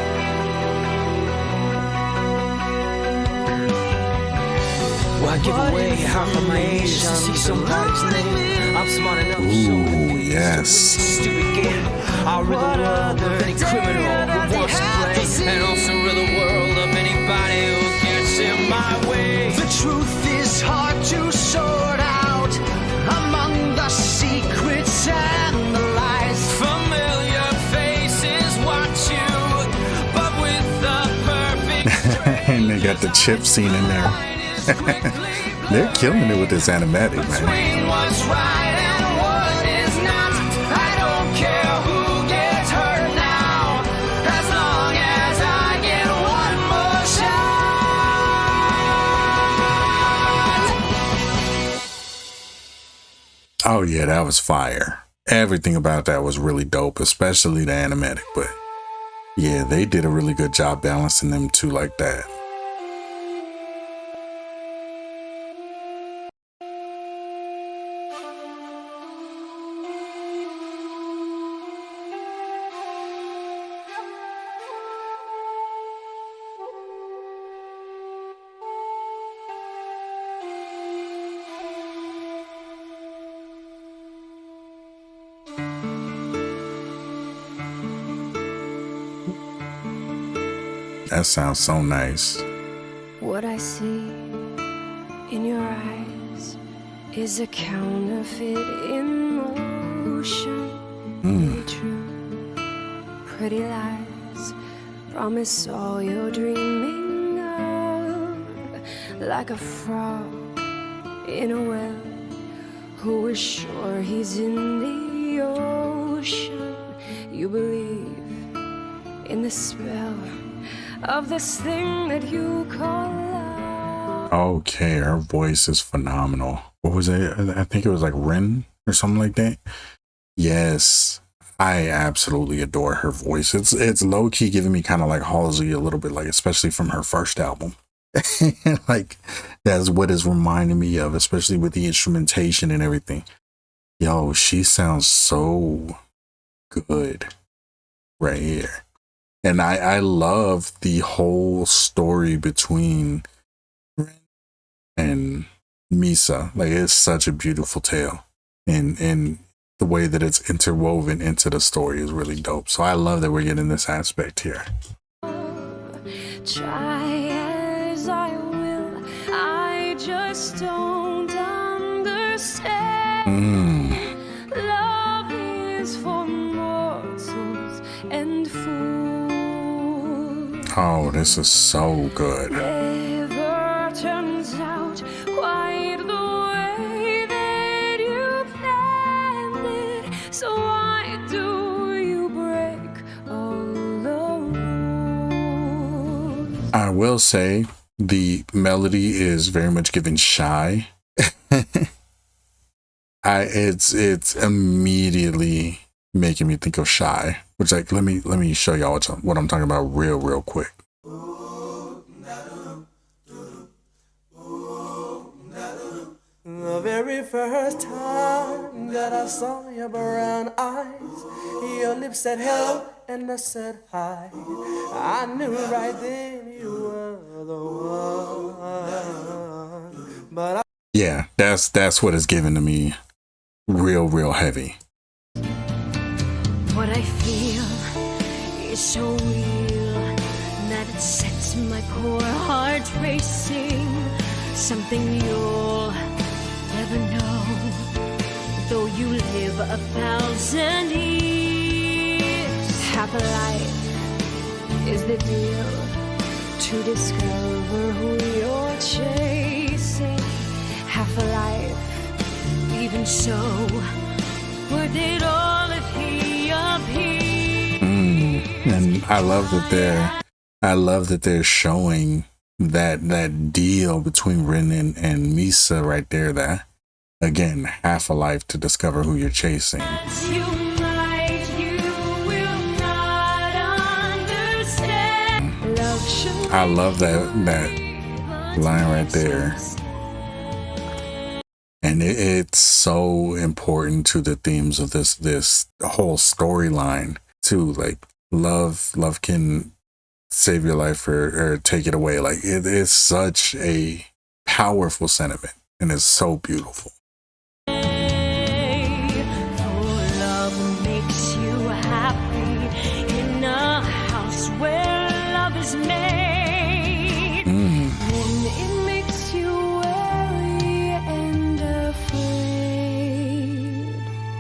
Why give away half of my years to see somebody's name? I'm smart enough. Ooh, yes. Stupid game. I'll rid the world of any criminal who wants to play, and also rid the world of anybody who gets in my way. The truth is hard to sort out among the secrets and the lies. Familiar faces watch you, but with the perfect And they got the chip scene in there. They're killing it with this animatic, man. between what's right and what is not. I don't care who gets hurt now, as long as I get one more shot. Oh yeah, that was fire. Everything about that was really dope, especially the animatic. But yeah, they did a really good job balancing them two like that. That sounds so nice. What I see in your eyes is a counterfeit in motion. Pretty true, pretty lies, promise all you're dreaming of. Like a frog in a well, who is sure he's in the ocean. You believe in the spell of this thing that you call love. Okay, her voice is phenomenal. What was it? I think it was like Rin or something like that. Yes, I absolutely adore her voice. It's low key giving me kind of like Halsey a little bit, like especially from her first album. Like that's what it's reminding me of, especially with the instrumentation and everything. Yo, she sounds so good right here. And I love the whole story between Rin and Misa. Like it's such a beautiful tale. And the way that it's interwoven into the story is really dope. So I love that we're getting this aspect here. Try as I will, I just don't understand. Love is for mortals and fools. Oh, this is so good. Never turns out quite the way that you planned it. So why do you break all the rules? I will say the melody is very much given Shy. It's immediately making me think of Shy, which, like, let me show y'all what I'm talking about real quick. The very first time that I saw your brown eyes, your lips said hello and I said hi. I knew right then you were the one. But Yeah, that's what it's given to me, real heavy. What I feel is so real that it sets my poor heart racing. Something you'll never know, though you live 1,000 years. Half a life is the deal to discover who you're chasing. Half a life, even so, where did all if he appear? And I love that they're showing that deal between Rin and Misa right there. That, again, half a life to discover who you're chasing. You might, you will not understand. Love should I love that line right there. And it's so important to the themes of this whole storyline too. Like, love can save your life or take it away. Like, it is such a powerful sentiment, and it's so beautiful. For love makes you happy in a house where love is made. Then it makes you wary and afraid.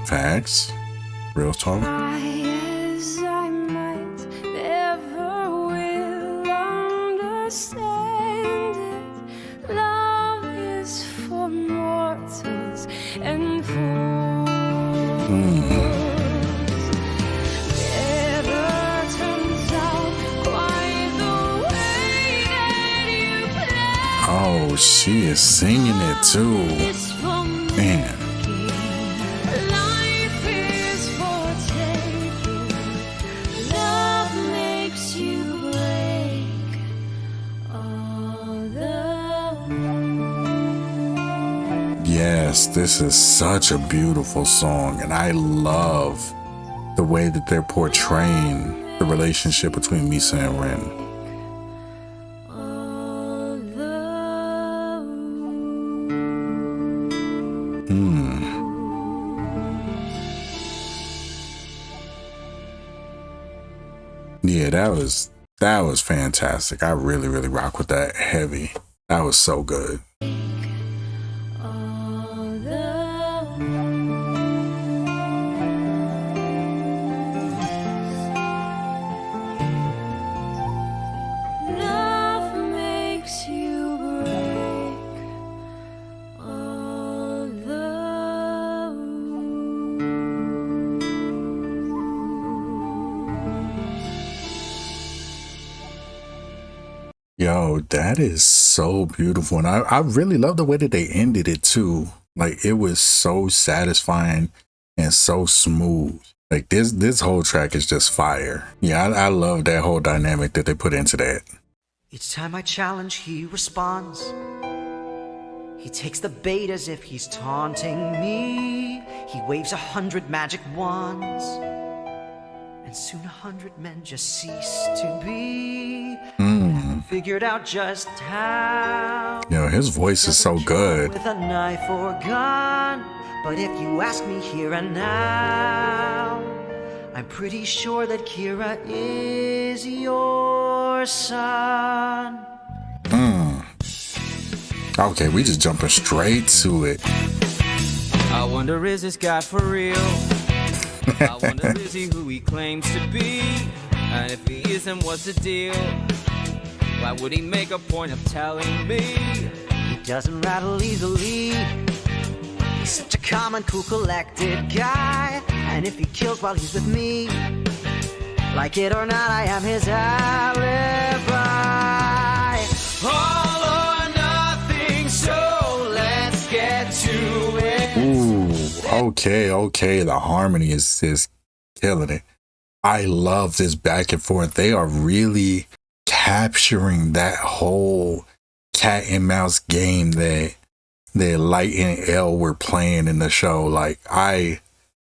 Facts. Real talk. Try as I might, never will understand it. Love is for mortals and fools. Never turns out quite the way that you planned. Oh, she is singing it too. It's for Man. life is for taking. Love makes you break all the rules. Yes, this is such a beautiful song, and I love the way that they're portraying the relationship between Misa and Rin. All the Yeah, that was fantastic. I really rock with that heavy. That was so good. all the love makes you break all the Yo, that is so beautiful. And I really love the way that they ended it too. Like, it was so satisfying and so smooth. Like, this whole track is just fire. Yeah, I love that whole dynamic that they put into that. Each time I challenge, he responds. He takes the bait as if he's taunting me. He waves 100 magic wands, and soon 100 men just cease to be. Figured out just how. Yo, his voice is so good. With a knife or gun, But if you ask me here and now, I'm pretty sure that Kira is your son. Okay, we just jumping straight to it. I wonder, is this guy for real? I wonder, is he who he claims to be? And if he isn't, what's the deal? Why would he make a point of telling me? He doesn't rattle easily. He's such a calm and cool, collected guy. And if he kills while he's with me, like it or not, I am his alibi. All or nothing, so let's get to it. Ooh, okay. The harmony is killing it. I love this back and forth. They are really capturing that whole cat and mouse game that Light and L were playing in the show. Like I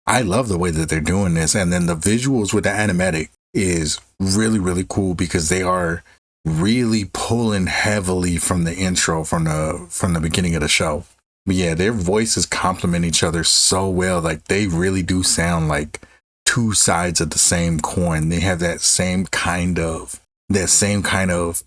love the way that they're doing this, and then the visuals with the animatic is really cool because they are really pulling heavily from the intro from the beginning of the show. But yeah, their voices complement each other so well. Like they really do sound like two sides of the same coin. They have that same kind of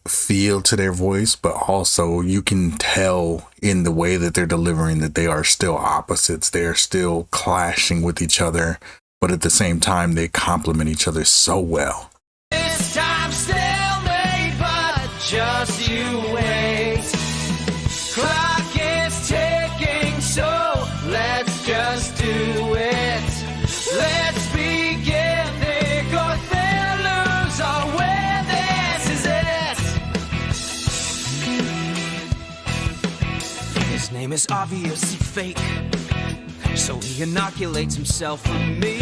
feel to their voice, but also you can tell in the way that they're delivering that they are still opposites. They are still clashing with each other, but at the same time they complement each other so well. This time stalemate, but just you wait. Clock is ticking, so let's just do it. Let's begin. Thick or thin, lose or win, this is it. His name is obviously fake, so he inoculates himself from me.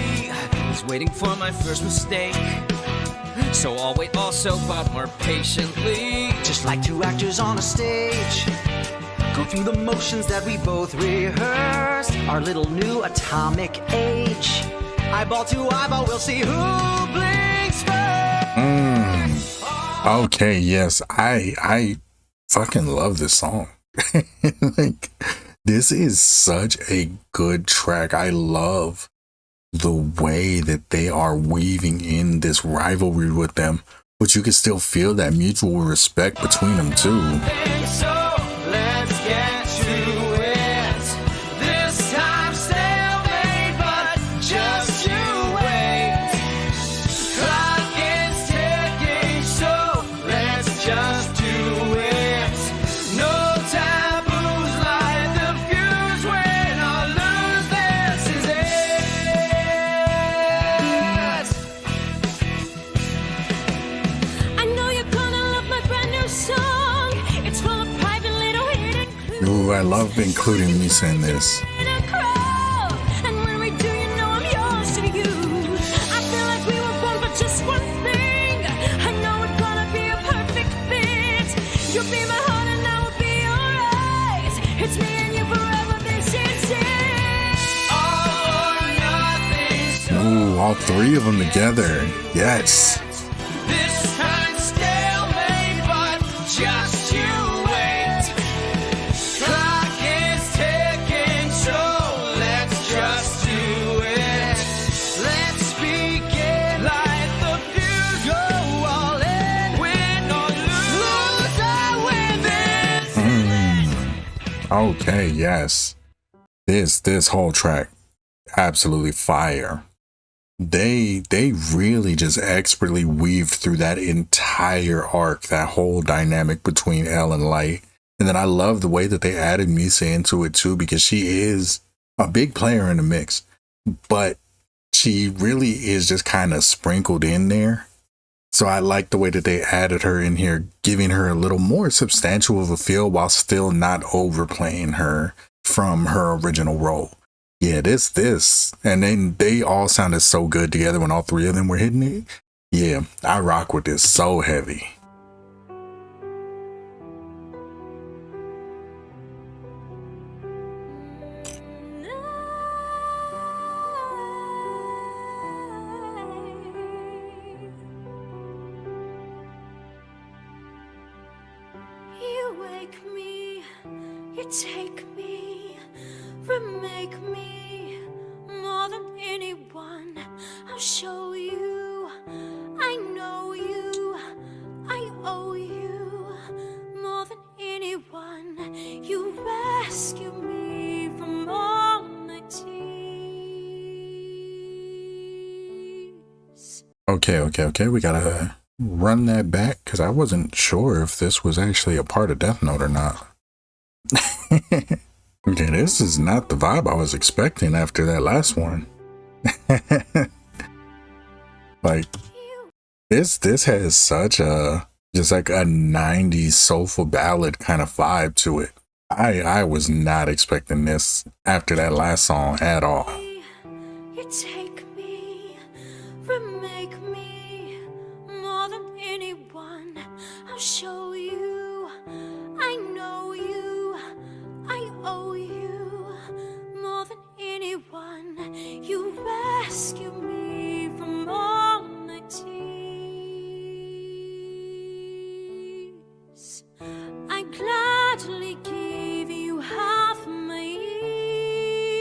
He's waiting for my first mistake, so I'll wait also, but more patiently. Just like two actors on a stage, go through the motions that we both rehearsed. Our little new atomic age. Eyeball to eyeball, we'll see who blinks first. Okay, yes, I fucking love this song. Like, this is such a good track. I love the way that they are weaving in this rivalry with them, but you can still feel that mutual respect between them too. So let's get to it. This time stalemate, but just you wait. Clock is ticking, so let's just do it. No taboos, light the fuse, win or lose, this is it. I know you're gonna love my brand new song. It's full of private little hidden clues. Ooh, I love including Misa in this. In a crowd. And when we do, you know I'm yours to you. I feel like we were born for just one thing. I know it's gonna be a perfect fit. You'll be my heart and I will be your eyes. It's me and you forever, this is it. All or nothing. Ooh, all three of them together. Yes. This time stalemate, but just you wait. Clock is ticking, so let's just do it. Let's begin. Light the fuse, go all in. Win or lose, I win this. Okay, yes. This whole track, absolutely fire. They really just expertly weaved through that entire arc, that whole dynamic between L and Light. And then I love the way that they added Misa into it too, because she is a big player in the mix, but she really is just kind of sprinkled in there. So I like the way that they added her in here, giving her a little more substantial of a feel while still not overplaying her from her original role. Yeah, this, and then they all sounded so good together when all three of them were hitting it. Yeah, I rock with this so heavy. You wake me, you take me remake me more than anyone. I'll show you, I know you, I owe you more than anyone. You rescue me from all my tears. Okay. We gotta run that back because I wasn't sure if this was actually a part of Death Note or not. Okay, this is not the vibe I was expecting after that last one. Like this has such a just like a 90s soulful ballad kind of vibe to it. I was not expecting this after that last song at all. You take me, remake me more than anyone. I'll show you, I know you, I owe you more than anyone. You rescue me from all my tears. I gladly give you half my years.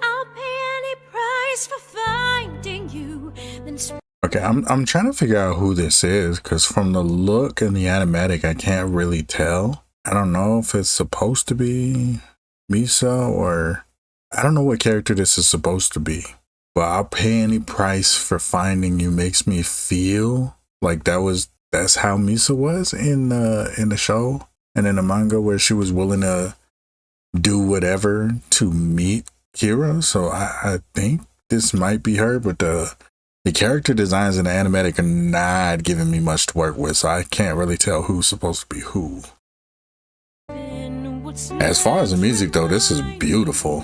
I'll pay any price for finding you. Then Okay, I'm trying to figure out who this is because from the look and the animatic, I can't really tell. I don't know if it's supposed to be Misa or I don't know what character this is supposed to be. But I'll pay any price for finding you makes me feel like that's how Misa was in the show and in the manga where she was willing to do whatever to meet Kira. So I think this might be her, but the character designs in the animatic are not giving me much to work with, so I can't really tell who's supposed to be who. As far as the music though, this is beautiful.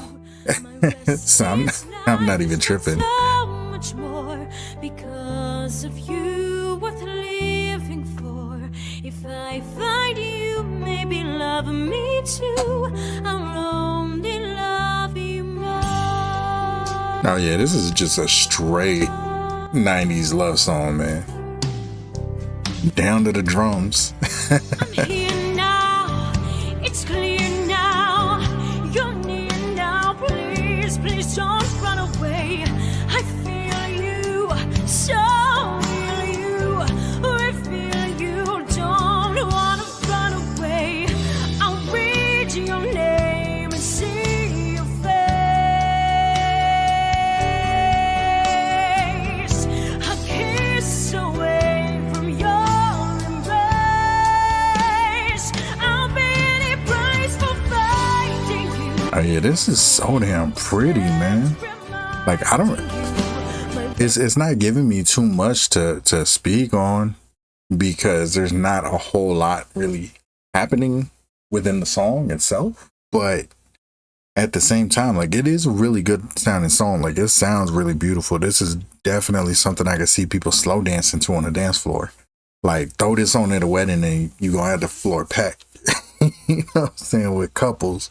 So I'm not even tripping. So much more because of you worth living for. If I find you, maybe love me too. I'll only love you more. Oh yeah, this is just a straight 90s love song, man. Down to the drums. I'm here now, it's clear now. You're near now, please, please don't run away. I feel you, so feel you. I feel you, don't wanna run away. I'll read your name and see your face. A kiss away from your embrace. I'll pay any price for finding you. Oh yeah, this is so damn pretty, man. Like it's not giving me too much to speak on because there's not a whole lot really happening within the song itself. But at the same time, like it is a really good sounding song. Like it sounds really beautiful. This is definitely something I can see people slow dancing to on the dance floor. Like throw this on at a wedding and you gonna have the floor packed. You know what I'm saying, with couples.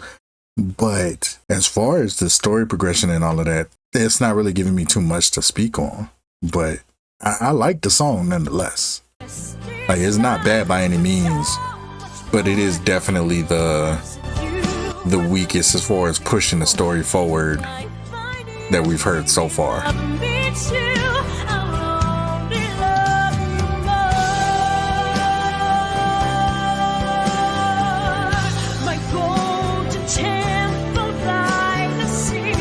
But as far as the story progression and all of that, it's not really giving me too much to speak on. But I like the song nonetheless. Like it's not bad by any means, but it is definitely the weakest as far as pushing the story forward that we've heard so far. Me too, I'll only love you more. My golden temple by the sea.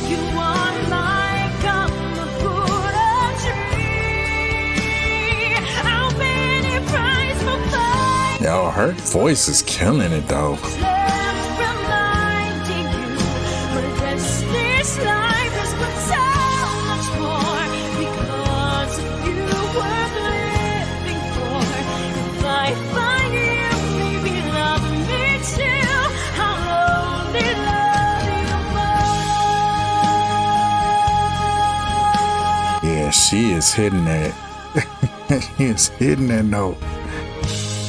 You are like Kamakura tree. I'll pay any price for finding Yo, her voice is killing it though. love, reminding you. But this life is worth so much more because of you worth living for. If I find you, maybe love me too. I'll only love you more. Yeah, she is hitting that. She is hitting that note.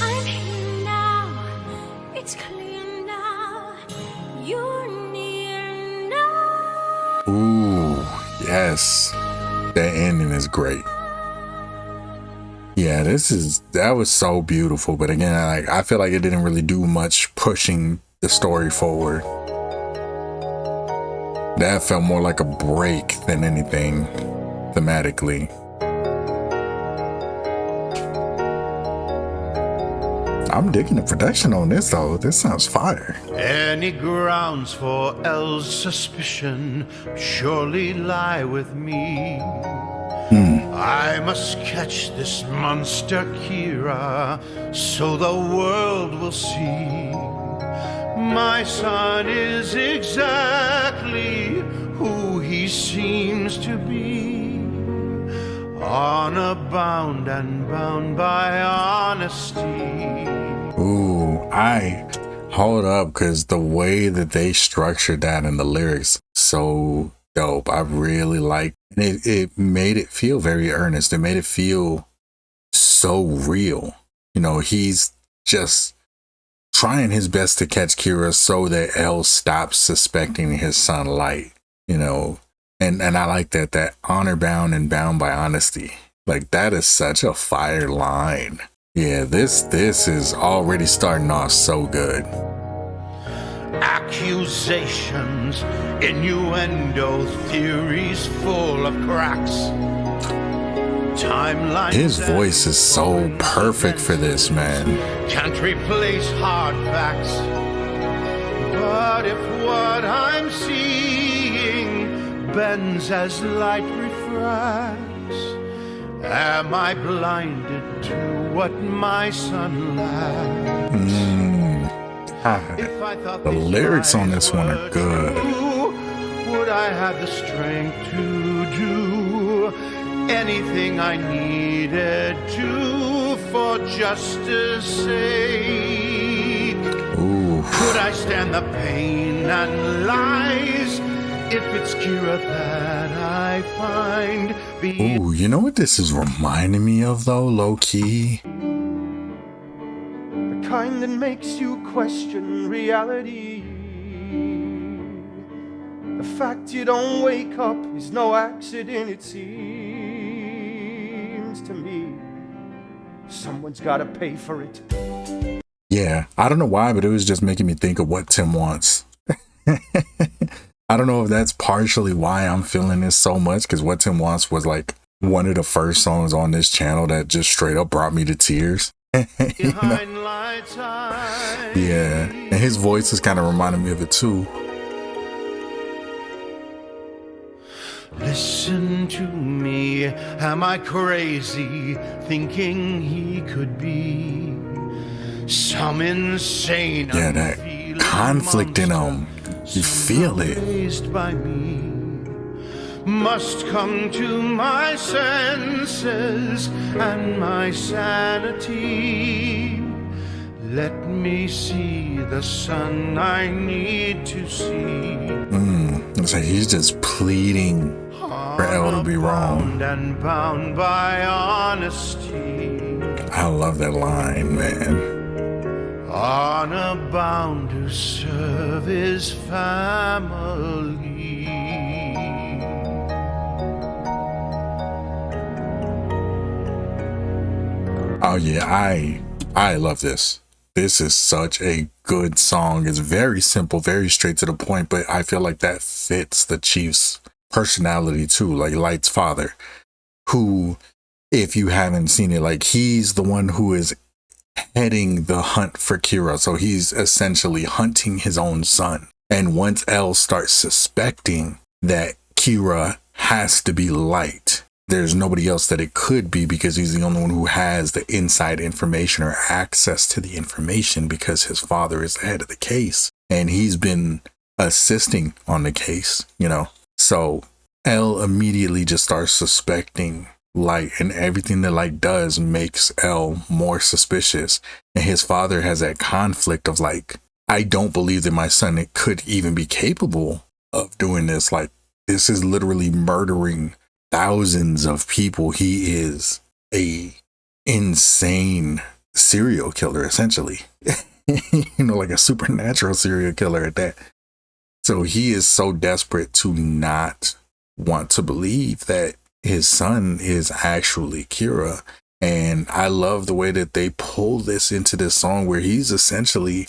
I'm here now, it's clear now. You're near now. Ooh, yes. That ending is great. Yeah, that was so beautiful. But again, I feel like it didn't really do much pushing the story forward. That felt more like a break than anything thematically. I'm digging the production on this though. This sounds fire. Any grounds for L's suspicion surely lie with me. I must catch this monster Kira so the world will see. My son is exactly who he seems to be. Honor bound and bound by honesty. Ooh, I hold up, because the way that they structured that in the lyrics, so dope. I really like it. It made it feel very earnest. It made it feel so real. You know, he's just trying his best to catch Kira so that L stops suspecting his son Light, you know. And I like that honor bound and bound by honesty. Like, that is such a fire line. Yeah, this is already starting off so good. Accusations, innuendo, theories full of cracks. Timelines. His voice is so perfect for this, man. Can't replace hard facts. But if what I'm seeing bends as light refracts, am I blinded to what my son lacks? If I thought The these lyrics on lies this one are were good. true, would I have the strength to do anything I needed to for justice sake? Ooh. Could I stand the pain and lies if it's Kira that I find? Ooh, you know what this is reminding me of though, low key? The kind that makes you question reality. The fact you don't wake up is no accident, it seems to me. Someone's gotta pay for it. Yeah, I don't know why, but it was just making me think of What Tim Wants. I don't know if that's partially why I'm feeling this so much, because What Tim Wants was like one of the first songs on this channel that just straight up brought me to tears. You know? Yeah, and his voice is kind of reminding me of it too. Listen to me, am I crazy thinking he could be some insane, Yeah, that conflict in him, you feel it. raised by me? Must come to my senses and my sanity. Let me see the sun I need to see. It's like he's just pleading for L to be wrong. Bound and bound by honesty. I love that line, man. Honor bound to serve his family. Oh yeah, I love this. This is such a good song. It's very simple, very straight to the point, but I feel like that fits the Chief's personality too, like Light's father, who, if you haven't seen it, like he's the one who is heading the hunt for Kira. So he's essentially hunting his own son. And once L starts suspecting that Kira has to be Light, there's nobody else that it could be, because he's the only one who has the inside information or access to the information, because his father is the head of the case and he's been assisting on the case, you know. So L immediately just starts suspecting Light, and everything that Light does makes L more suspicious. And his father has that conflict of like, I don't believe that my son could even be capable of doing this. Like, this is literally murdering thousands of people. He is a insane serial killer, essentially. You know, like a supernatural serial killer at that. So he is so desperate to not want to believe that his son is actually Kira. And I love the way that they pull this into this song, where he's essentially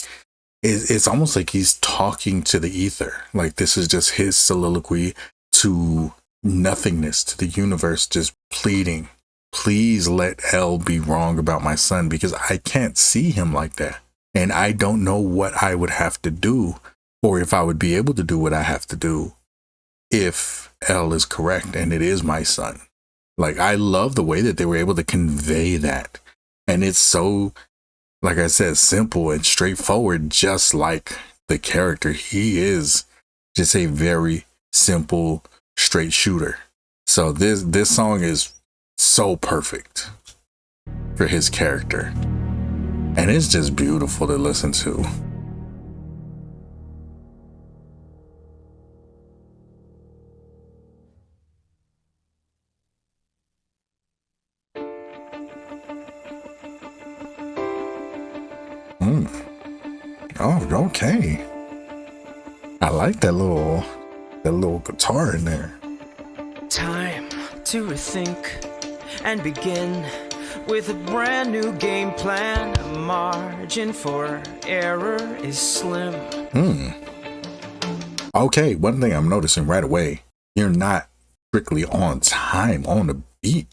it's almost like he's talking to the ether. Like this is just his soliloquy to nothingness, to the universe, just pleading, please let L be wrong about my son, because I can't see him like that. And I don't know what I would have to do, or if I would be able to do what I have to do if L is correct and it is my son. Like, I love the way that they were able to convey that. And it's so, like I said, simple and straightforward, just like the character. He is just a very simple, straight shooter. So this song is so perfect for his character. And it's just beautiful to listen to. Oh, okay. I like that little guitar in there. Time to rethink and begin with a brand new game plan. Margin for error is slim. Okay, one thing I'm noticing right away, you're not strictly on time, on the beat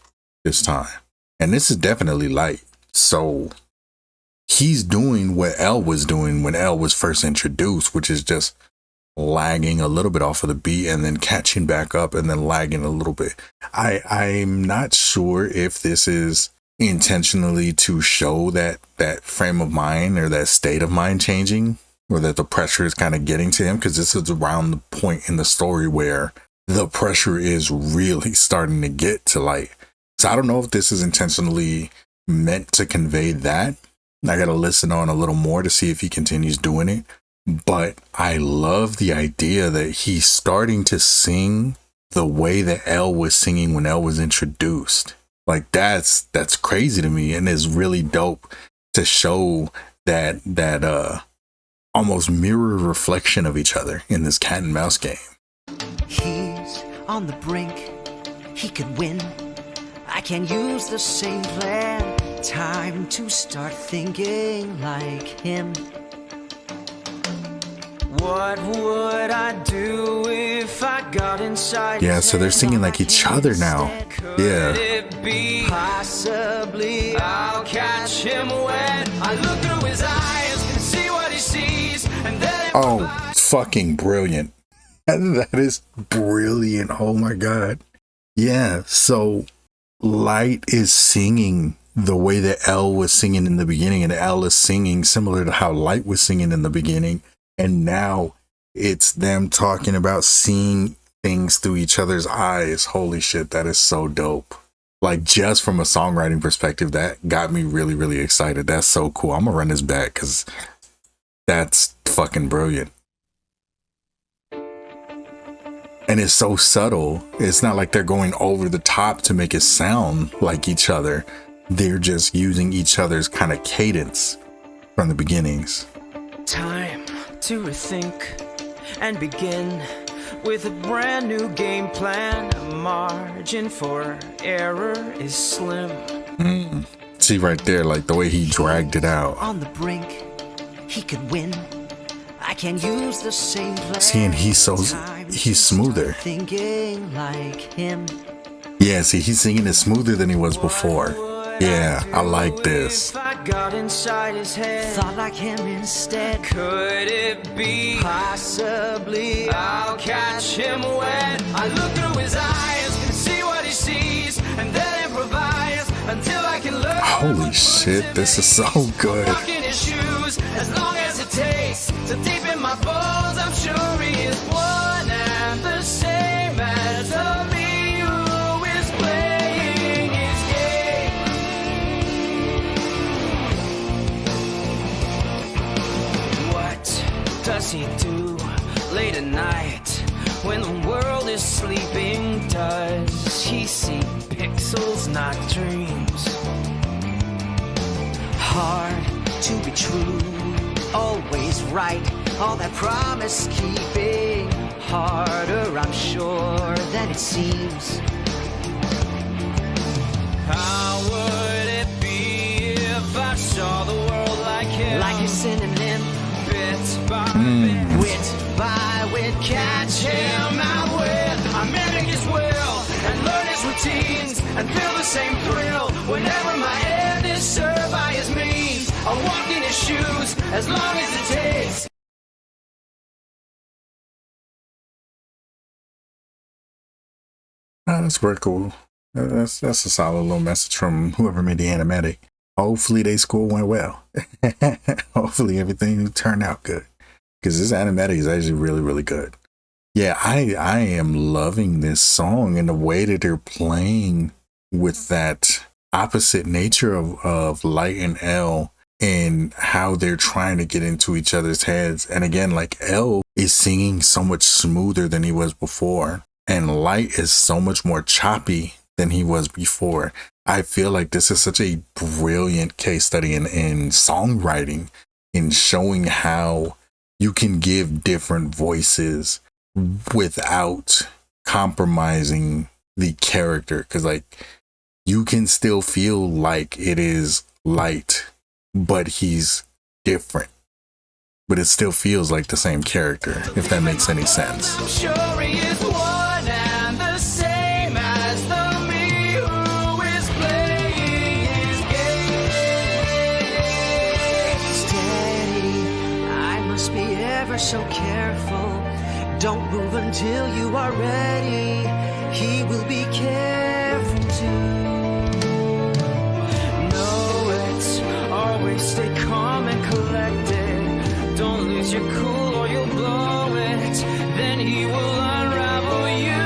this time. And this is definitely light. So he's doing what L was doing when L was first introduced, which is just lagging a little bit off of the beat and then catching back up and then lagging a little bit. I'm not sure if this is intentionally to show that frame of mind or that state of mind changing, or that the pressure is kind of getting to him, because this is around the point in the story where the pressure is really starting to get to Light. So I don't know if this is intentionally meant to convey that. I gotta listen on a little more to see if he continues doing it. But I love the idea that he's starting to sing the way that L was singing when L was introduced. Like that's crazy to me, and it's really dope to show that almost mirror reflection of each other in this cat and mouse game. He's on the brink, he could win. I can use the same plan. Time to start thinking like him. What would I do if I got inside? Yeah, so they're singing like each other now. Yeah. It be possibly I'll catch him when I look through his eyes and see what he sees, and then Oh, fucking brilliant. That is brilliant. Oh my God. Yeah, so Light is singing the way that L was singing in the beginning, and L is singing similar to how Light was singing in the beginning. And now it's them talking about seeing things through each other's eyes. Holy shit, that is so dope. Like, just from a songwriting perspective, that got me really, really excited. That's so cool. I'm gonna run this back because that's fucking brilliant. And it's so subtle. It's not like they're going over the top to make it sound like each other. They're just using each other's kind of cadence from the beginnings. time to rethink and begin with a brand new game plan. Margin for error is slim. See right there, like the way he dragged it out. On the brink, he could win. I can use the same plan. See, and he's smoother. Thinking like him. Yeah, see, he's singing it smoother than he was before. Yeah, I like this. If I got inside his head, Thought like him instead. could it be possibly I'll catch him when I look through his eyes and see what he sees, and then improvise until I can learn. Holy shit, this is so good. Walk in his shoes as long as it takes. So deep in my bones, I'm sure he is one and the same as me who is playing his game. What does he do late at night when the world is sleeping? Does he see pixels, not dreams? Hard to be true, always right. All that promise keeping, harder, I'm sure, than it seems. How would it be if I saw the world like him? Like a synonym, Bit Wit by wit, catch him out with. I mimic his will and learn his routines and feel the same thrill whenever my end is served by his means. I'll walk in his shoes as long as it takes. Oh, that's very cool. That's a solid little message from whoever made the animatic. Hopefully their school went well. Hopefully everything turned out good. Because this animatic is actually really, really good. Yeah, I am loving this song and the way that they're playing with that opposite nature of Light and L and how they're trying to get into each other's heads. And again, like L is singing so much smoother than he was before. And Light is so much more choppy than he was before. I feel like this is such a brilliant case study in songwriting, in showing how you can give different voices without compromising the character. Because like you can still feel like it is Light, but he's different. But it still feels like the same character, if that makes any sense. I'm sure he is one and the same as the me who is playing his game. Steady, I must be ever so careful. Don't move until you are ready. He will be careful too. Know it, always stay calm and collected. Don't lose your cool or you'll blow it. Then he will unravel you.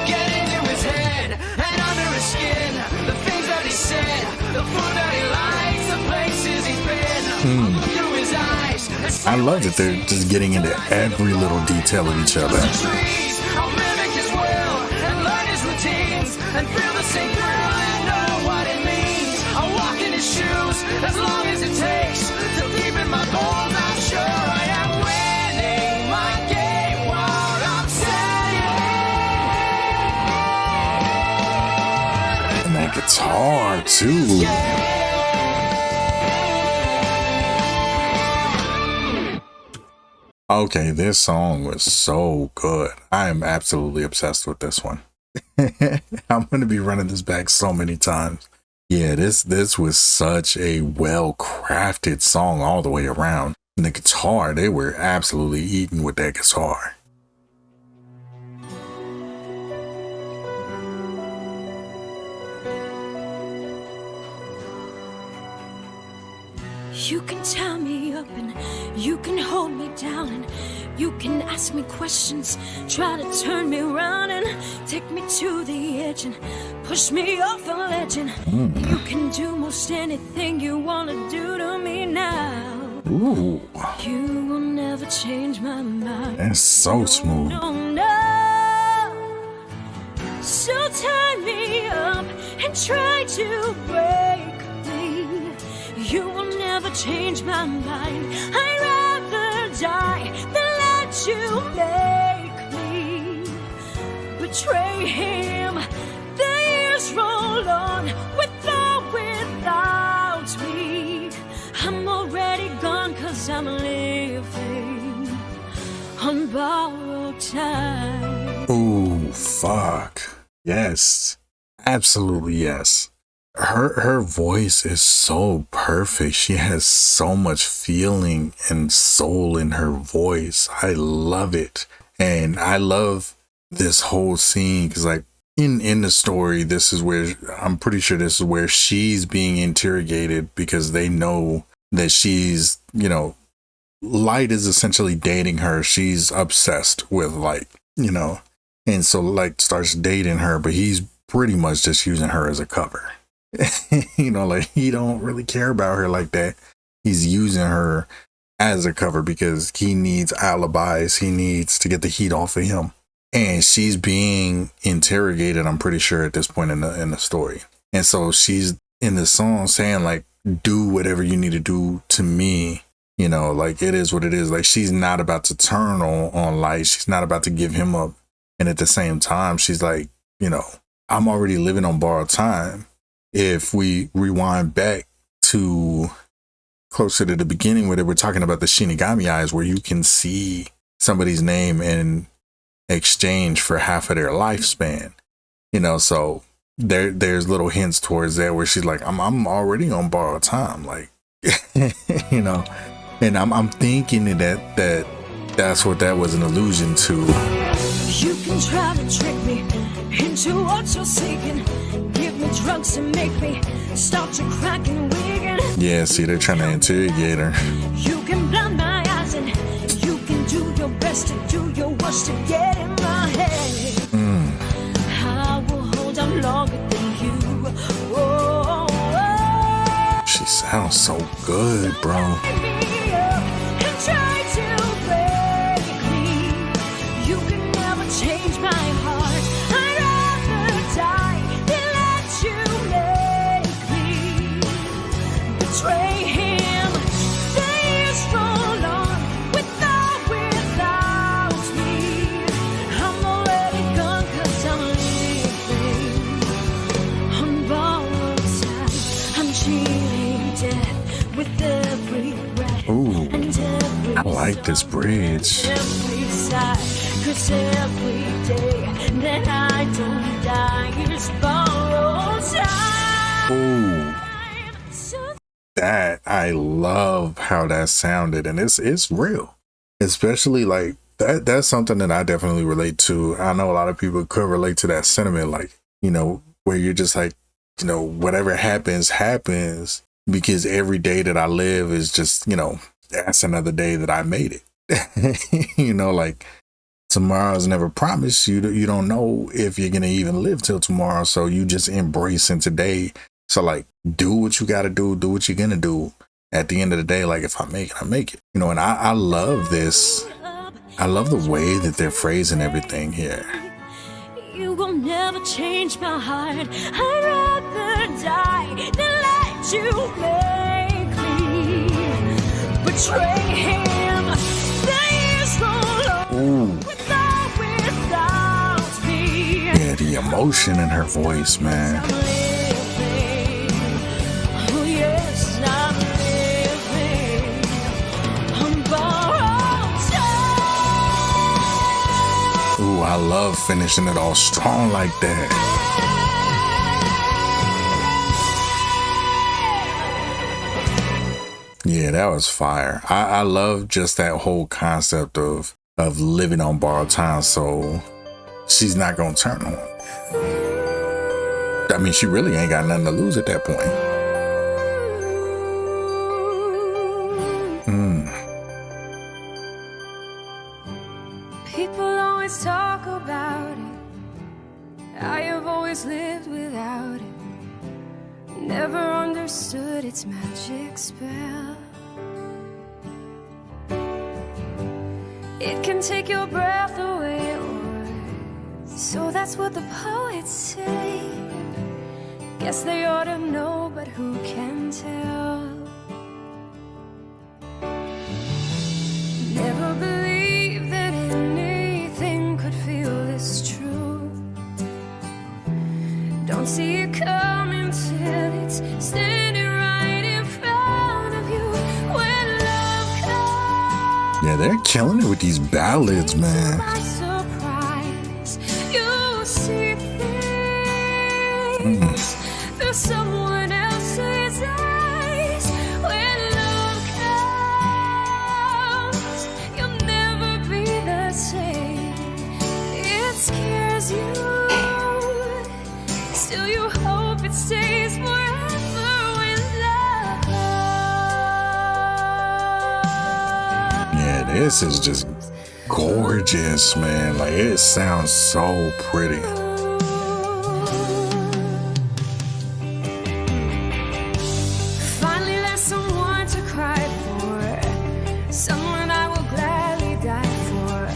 Get into his head and under his skin. The things that he said, the food that he likes, the places he's been. Look through his eyes. I love that they're just getting into every little detail of each other. I'll mimic his will and learn his routines and feel the same thrill and know what it means. I'll walk in his shoes as long as it takes to deep in my bones. I'm sure I am winning my game while I'm saying. And that guitar too. Okay, this song was so good. I am absolutely obsessed with this one. I'm going to be running this back so many times. Yeah, this was such a well-crafted song all the way around. And the guitar, they were absolutely eating with that guitar. You can tie me up and you can hold me down and you can ask me questions, try to turn me around and take me to the edge and push me off a ledge. And you can do most anything you want to do to me now. Ooh, You will never change my mind. that's so smooth. No, no. So tie me up and try to break me. You will never change my mind. I'd rather die than let you make me betray him. The years roll on with or without me. I'm already gone 'cause I'm living on borrowed time. Ooh, fuck. Yes. Absolutely yes. Her voice is so perfect. She has so much feeling and soul in her voice. I love it. And I love this whole scene because like in the story, this is where I'm pretty sure this is where she's being interrogated because they know that she's, you know, Light is essentially dating her. She's obsessed with Light, you know, and so Light starts dating her, but he's pretty much just using her as a cover. You know, like he don't really care about her like that. He's using her as a cover because he needs alibis. He needs to get the heat off of him. And she's being interrogated, I'm pretty sure, at this point in the story. And so she's in the song saying like, do whatever you need to do to me. You know, like it is what it is. Like she's not about to turn on Light. She's not about to give him up. And at the same time, she's like, you know, I'm already living on borrowed time. If we rewind back to closer to the beginning where they were talking about the Shinigami eyes, where you can see somebody's name in exchange for half of their lifespan, you know. So there's little hints towards that where she's like, I'm already on borrowed time, like, you know. And I'm thinking that's what that was an allusion to. You can try to trick me into what you're seeking. Give me drugs to make me start to crack and weaken. Yeah, see, they're trying to interrogate her. You can blind my eyes and you can do your best to do your worst to get in my head. I will hold on longer than you. Oh, oh. She sounds so good, bro. Change my heart. I'd rather die than let you make me betray him. The years roll on without me. I'm already gone 'cause I'm living on borrowed time. I'm cheating death with every breath. Ooh, and every I like this bridge. every sigh. 'Cause every day that I don't die is borrowed time. Ooh, that, I love how that sounded, and it's real. Especially like that's something that I definitely relate to. I know a lot of people could relate to that sentiment, like, you know, where you're just like, you know, whatever happens, because every day that I live is just, you know, that's another day that I made it. You know, like, tomorrow's never promised. You don't know if you're gonna even live till tomorrow, so you just embracing today. So like, do what you gotta do what you're gonna do. At the end of the day, like, if I make it, I make it, you know. And I love this. I love the way that they're phrasing everything here. You will never change my heart. I'd rather die than let you make me betray him. The years roll on. Ooh. Without me. Yeah, the emotion in her voice, man. I'm living. Oh yes, I'm living on borrowed time. Ooh, I love finishing it all strong like that. Yeah, that was fire. I love just that whole concept of living on borrowed time, so she's not gonna turn on. I mean, she really ain't got nothing to lose at that point. People always talk about it. I have always lived without it. Never understood its magic spell. It can take your breath away, or so that's what the poets say. Guess they ought to know, but who can tell? Never believed that anything could feel this true. Don't see it coming till it's standing right in front of you. When love comes, Yeah, they're killing it with these ballads, man. by surprise, you see things through someone else's eyes. When love comes, you'll never be the same. It scares you, still you hope it stays forever. When love comes. Yeah, this is just gorgeous, man. Like, it sounds so pretty. Finally there's someone to cry for, someone I will gladly die for,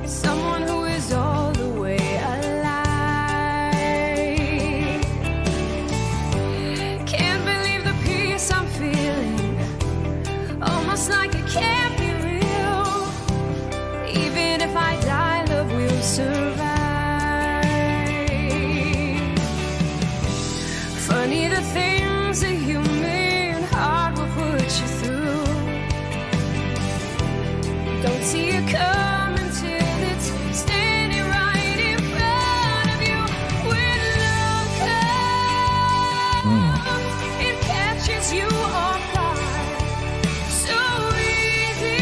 someone who is all the way alive. Can't believe the peace I'm feeling, almost like it can't be real. Even if I die, love will survive. Funny the things a human heart will put you can't see it coming till it's standing right in front of you. When love comes, it catches you off guard so easy.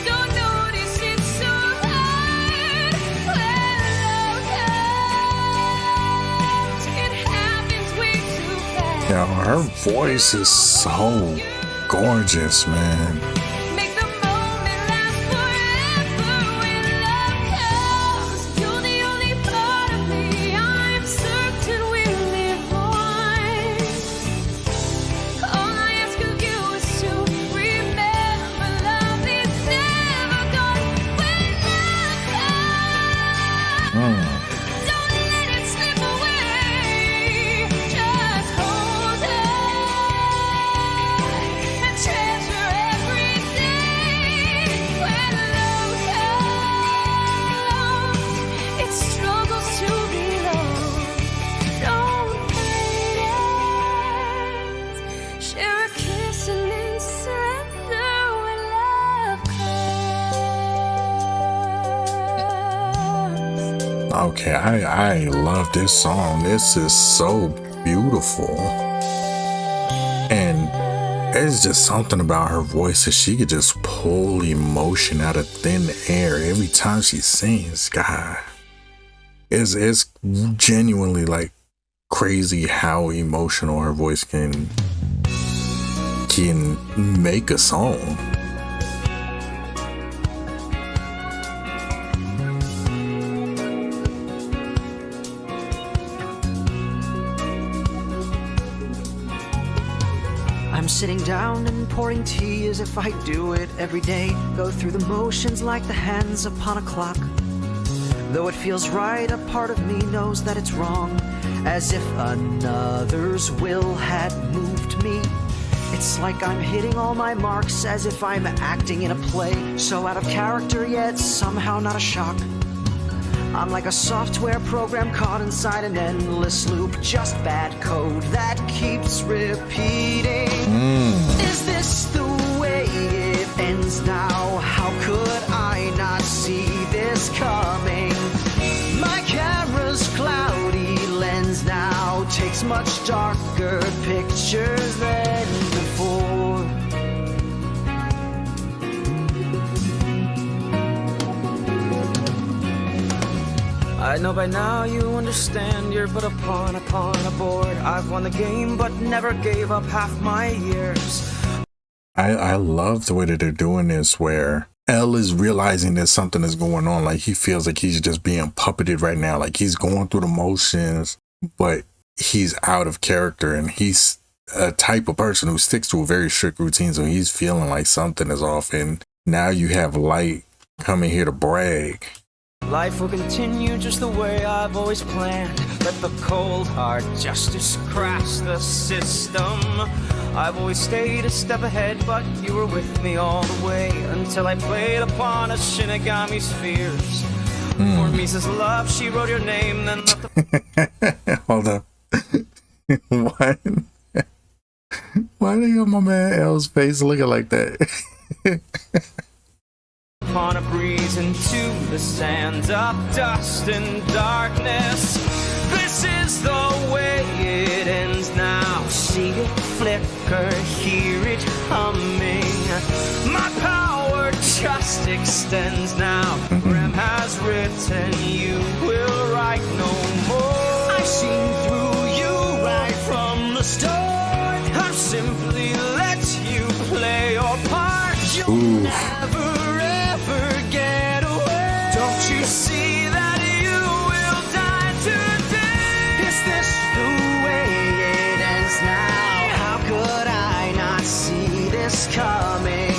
Don't notice it's so hard. When love comes, it happens way too fast. Yo, her voice is so gorgeous, man. Make the moment last forever. When love comes, you're the only part of me I'm certain will live on. All I ask of you is to remember love is never gone. When love comes, don't let it slip away. Just hold it and treasure every day. When love comes, it struggles to belong. Don't fight it. Share a kiss and then surrender when love comes. Okay, I love this song. This is so beautiful. And it's just something about her voice that she could just pull emotion out of thin air every time she sings. God, it's genuinely like crazy how emotional her voice can make a song. I'm sitting down and pouring tea as if I do it every day. Go through the motions like the hands upon a clock. Though it feels right, a part of me knows that it's wrong. As if another's will had moved me. It's like I'm hitting all my marks, as if I'm acting in a play. So out of character, yet somehow not a shock. I'm like a software program caught inside an endless loop. Just bad code that keeps repeating. Is this the way it ends now? How could I not see this coming? My camera's cloudy lens now takes much darker pictures than before. I know by now you understand you're but a pawn upon a board. I've won the game but never gave up half my years. I love the way that they're doing this, where L is realizing that something is going on. Like, he feels like he's just being puppeted right now. Like, he's going through the motions, but he's out of character, and he's a type of person who sticks to a very strict routine. So he's feeling like something is off, and now you have Light coming here to brag. Life will continue just the way I've always planned. Let the cold hard justice crash the system. I've always stayed a step ahead, but you were with me all the way until I played upon a Shinigami's fears. For Misa's love, she wrote your name, then let the Hold up. Why do you have my man L's face looking like that? upon a breeze into the sands of dust and darkness. This is the way it ends now. See it flicker, hear it humming. My power just extends now. Ram has written, you will write no more. I've seen through you right from the start. I've simply let you play your part. You'll never ever get away. Don't you see that you will die today? Is this the way it ends now? How could I not see this coming?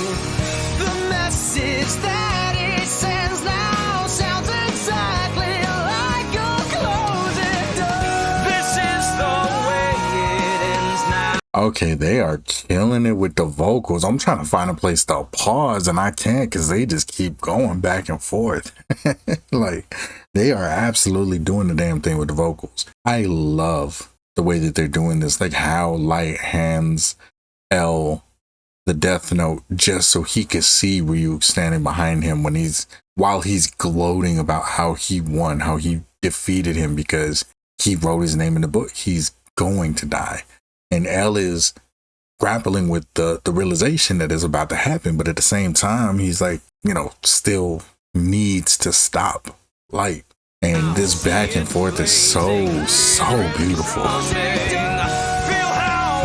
The message that it sends now sounds exactly like a closing door. This is the way it ends now. Okay, they are killing it with the vocals. I'm trying to find a place to pause, and I can't because they just keep going back and forth. Like, they are absolutely doing the damn thing with the vocals. I love the way that they're doing this, like how Light hands L the death note just so he could see Ryuk standing behind him while he's gloating about how he won, how he defeated him because he wrote his name in the book. He's going to die. And L is grappling with the realization that is about to happen, but at the same time, he's like, still needs to stop Light. And this back and forth is so beautiful.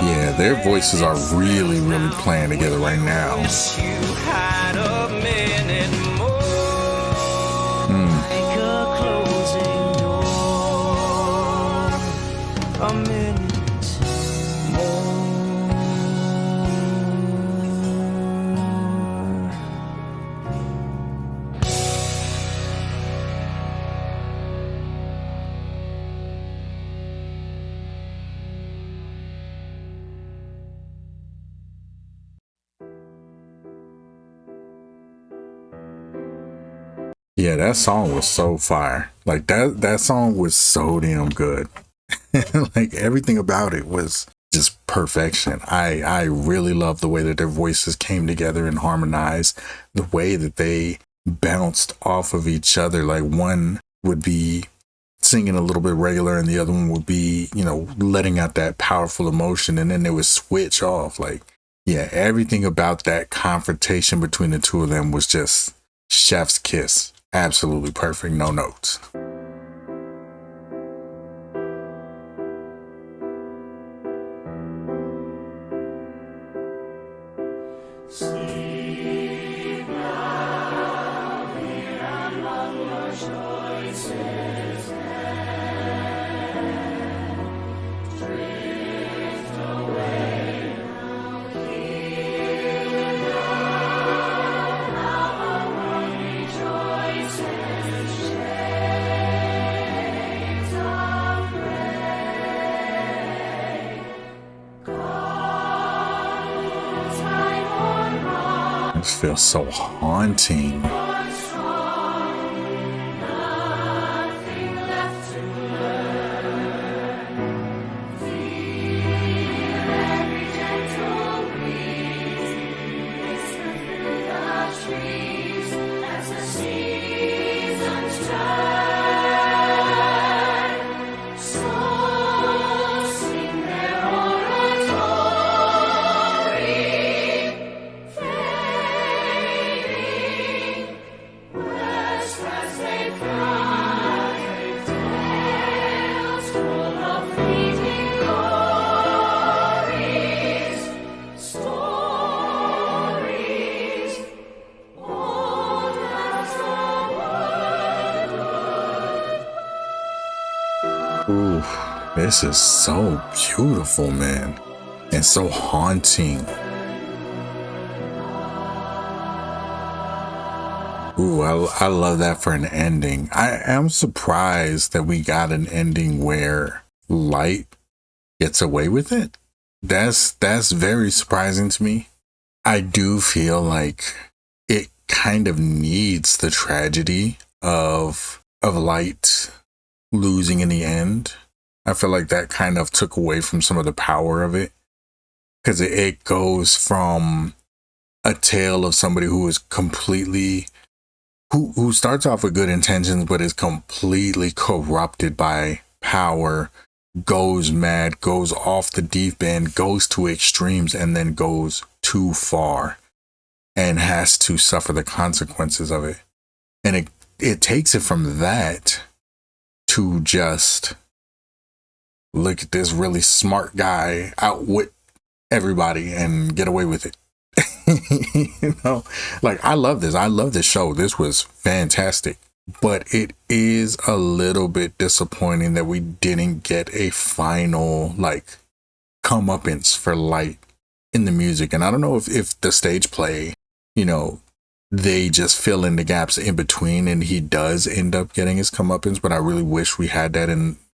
Yeah, their voices are really, really playing together right now. Yeah, that song was so fire. Like that song was so damn good. Like everything about it was just perfection. I really love the way that their voices came together and harmonized, the way that they bounced off of each other. Like one would be singing a little bit regular and the other one would be, letting out that powerful emotion, and then they would switch off. Like, yeah, everything about that confrontation between the two of them was just chef's kiss. Absolutely perfect, no notes. It feels so haunting. Ooh, this is so beautiful, man, and so haunting. Ooh, I love that for an ending. I am surprised that we got an ending where Light gets away with it. That's very surprising to me. I do feel like it kind of needs the tragedy of Light losing in the end. I feel like that kind of took away from some of the power of it, because it goes from a tale of somebody who is completely who starts off with good intentions but is completely corrupted by power, goes mad, goes off the deep end, goes to extremes, and then goes too far and has to suffer the consequences of it. And it takes it from that to just look at this really smart guy outwit everybody and get away with it. Like, I love this. I love this show. This was fantastic. But it is a little bit disappointing that we didn't get a final, comeuppance for Light in the music. And I don't know if the stage play, they just fill in the gaps in between and he does end up getting his comeuppance, but I really wish we had that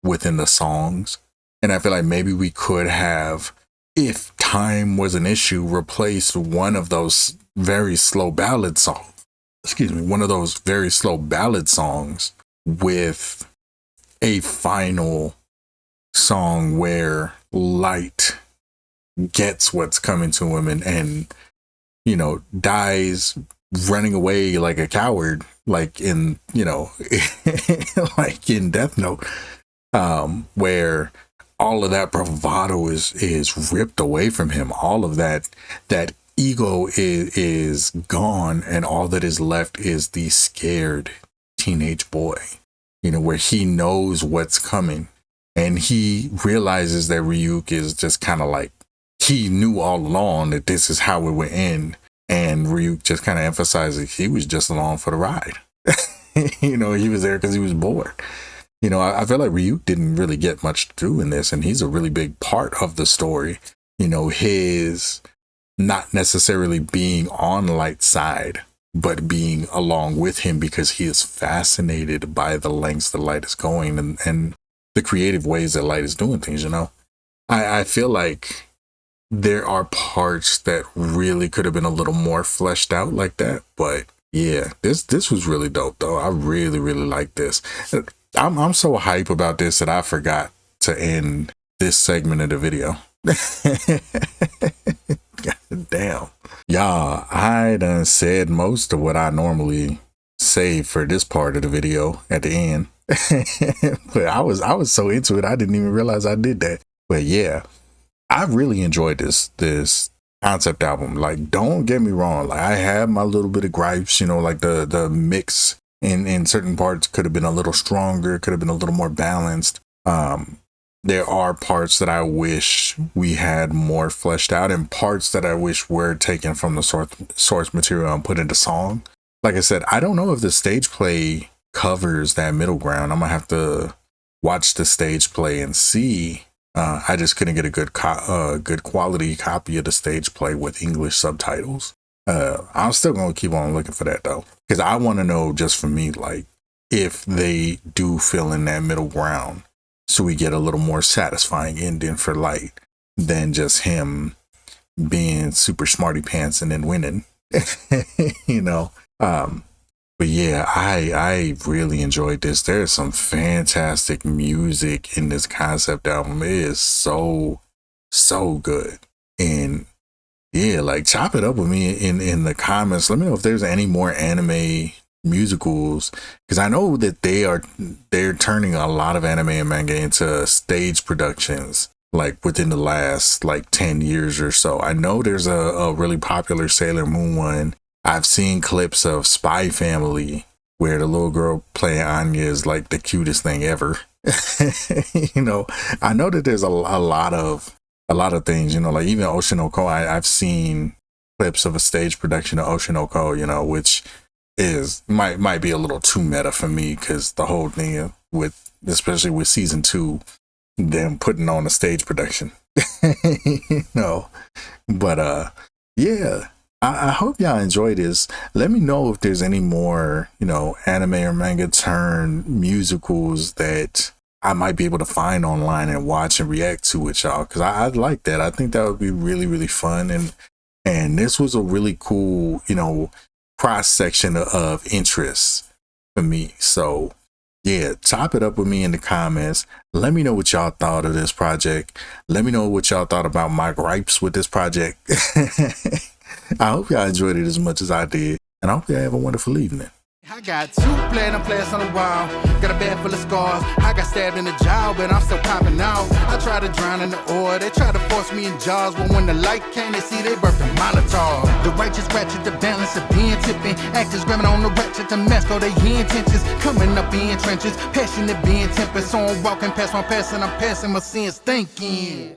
within the songs. And I feel like maybe we could have, if time was an issue, replaced one of those very slow ballad songs. One of those very slow ballad songs with a final song where Light gets what's coming to him and dies running away like a coward, like in, like in Death Note, where all of that bravado is ripped away from him. All of that ego is gone, and all that is left is the scared teenage boy, where he knows what's coming, and he realizes that Ryuk is just kind of like, he knew all along that this is how it would end, and Ryuk just kind of emphasizes he was just along for the ride. He was there because he was bored. I feel like Ryuk didn't really get much to do in this, and he's a really big part of the story. His not necessarily being on Light's side, but being along with him because he is fascinated by the lengths that Light is going, and the creative ways that Light is doing things. I feel like there are parts that really could have been a little more fleshed out like that, but yeah, this was really dope though. I really like this. I'm so hype about this that I forgot to end this segment of the video. God damn. Y'all, I done said most of what I normally say for this part of the video at the end. But I was so into it, I didn't even realize I did that. But yeah, I really enjoyed this concept album. Like, don't get me wrong, like I have my little bit of gripes, like the mix in certain parts could have been a little stronger, could have been a little more balanced. There are parts that I wish we had more fleshed out, and parts that I wish were taken from the source material and put into song. Like I said, I don't know if the stage play covers that middle ground. I'm gonna have to watch the stage play and see. I just couldn't get a good quality copy of the stage play with English subtitles. I'm still gonna keep on looking for that though, because I want to know, just for me, like if they do fill in that middle ground, so we get a little more satisfying ending for Light than just him being super smarty pants and then winning. But yeah, I really enjoyed this. There's some fantastic music in this concept album. It is so good. And yeah, like chop it up with me in the comments. Let me know if there's any more anime musicals, because I know that they're turning a lot of anime and manga into stage productions, like within the last like 10 years or so. I know there's a really popular Sailor Moon one. I've seen clips of Spy Family where the little girl playing Anya is like the cutest thing ever. I know that there's a lot of things, like even Oshinoko. I've seen clips of a stage production of Oshinoko, which might be a little too meta for me, because the whole thing especially with season 2, them putting on a stage production. But yeah, I hope y'all enjoy this. Let me know if there's any more, anime or manga turn musicals that I might be able to find online and watch and react to with y'all, because I'd like that. I think that would be really, really fun. And this was a really cool, cross section of interests for me. So yeah, chop it up with me in the comments. Let me know what y'all thought of this project. Let me know what y'all thought about my gripes with this project. I hope y'all enjoyed it as much as I did, and I hope y'all have a wonderful evening. I got 2 platinum plaques on the wall, got a bag full of scars. I got stabbed in the jaw, but I'm still popping out. I tried to drown in the oil, they tried to force me in jaws, but when the light came, they see they birthed a Molotov. The righteous ratchet, the balance of being tipping, actors grabbing on the ratchet to mess all their intentions, coming up in trenches, passionate being tempered, so I'm walking past my past and I'm passing my sins thinking.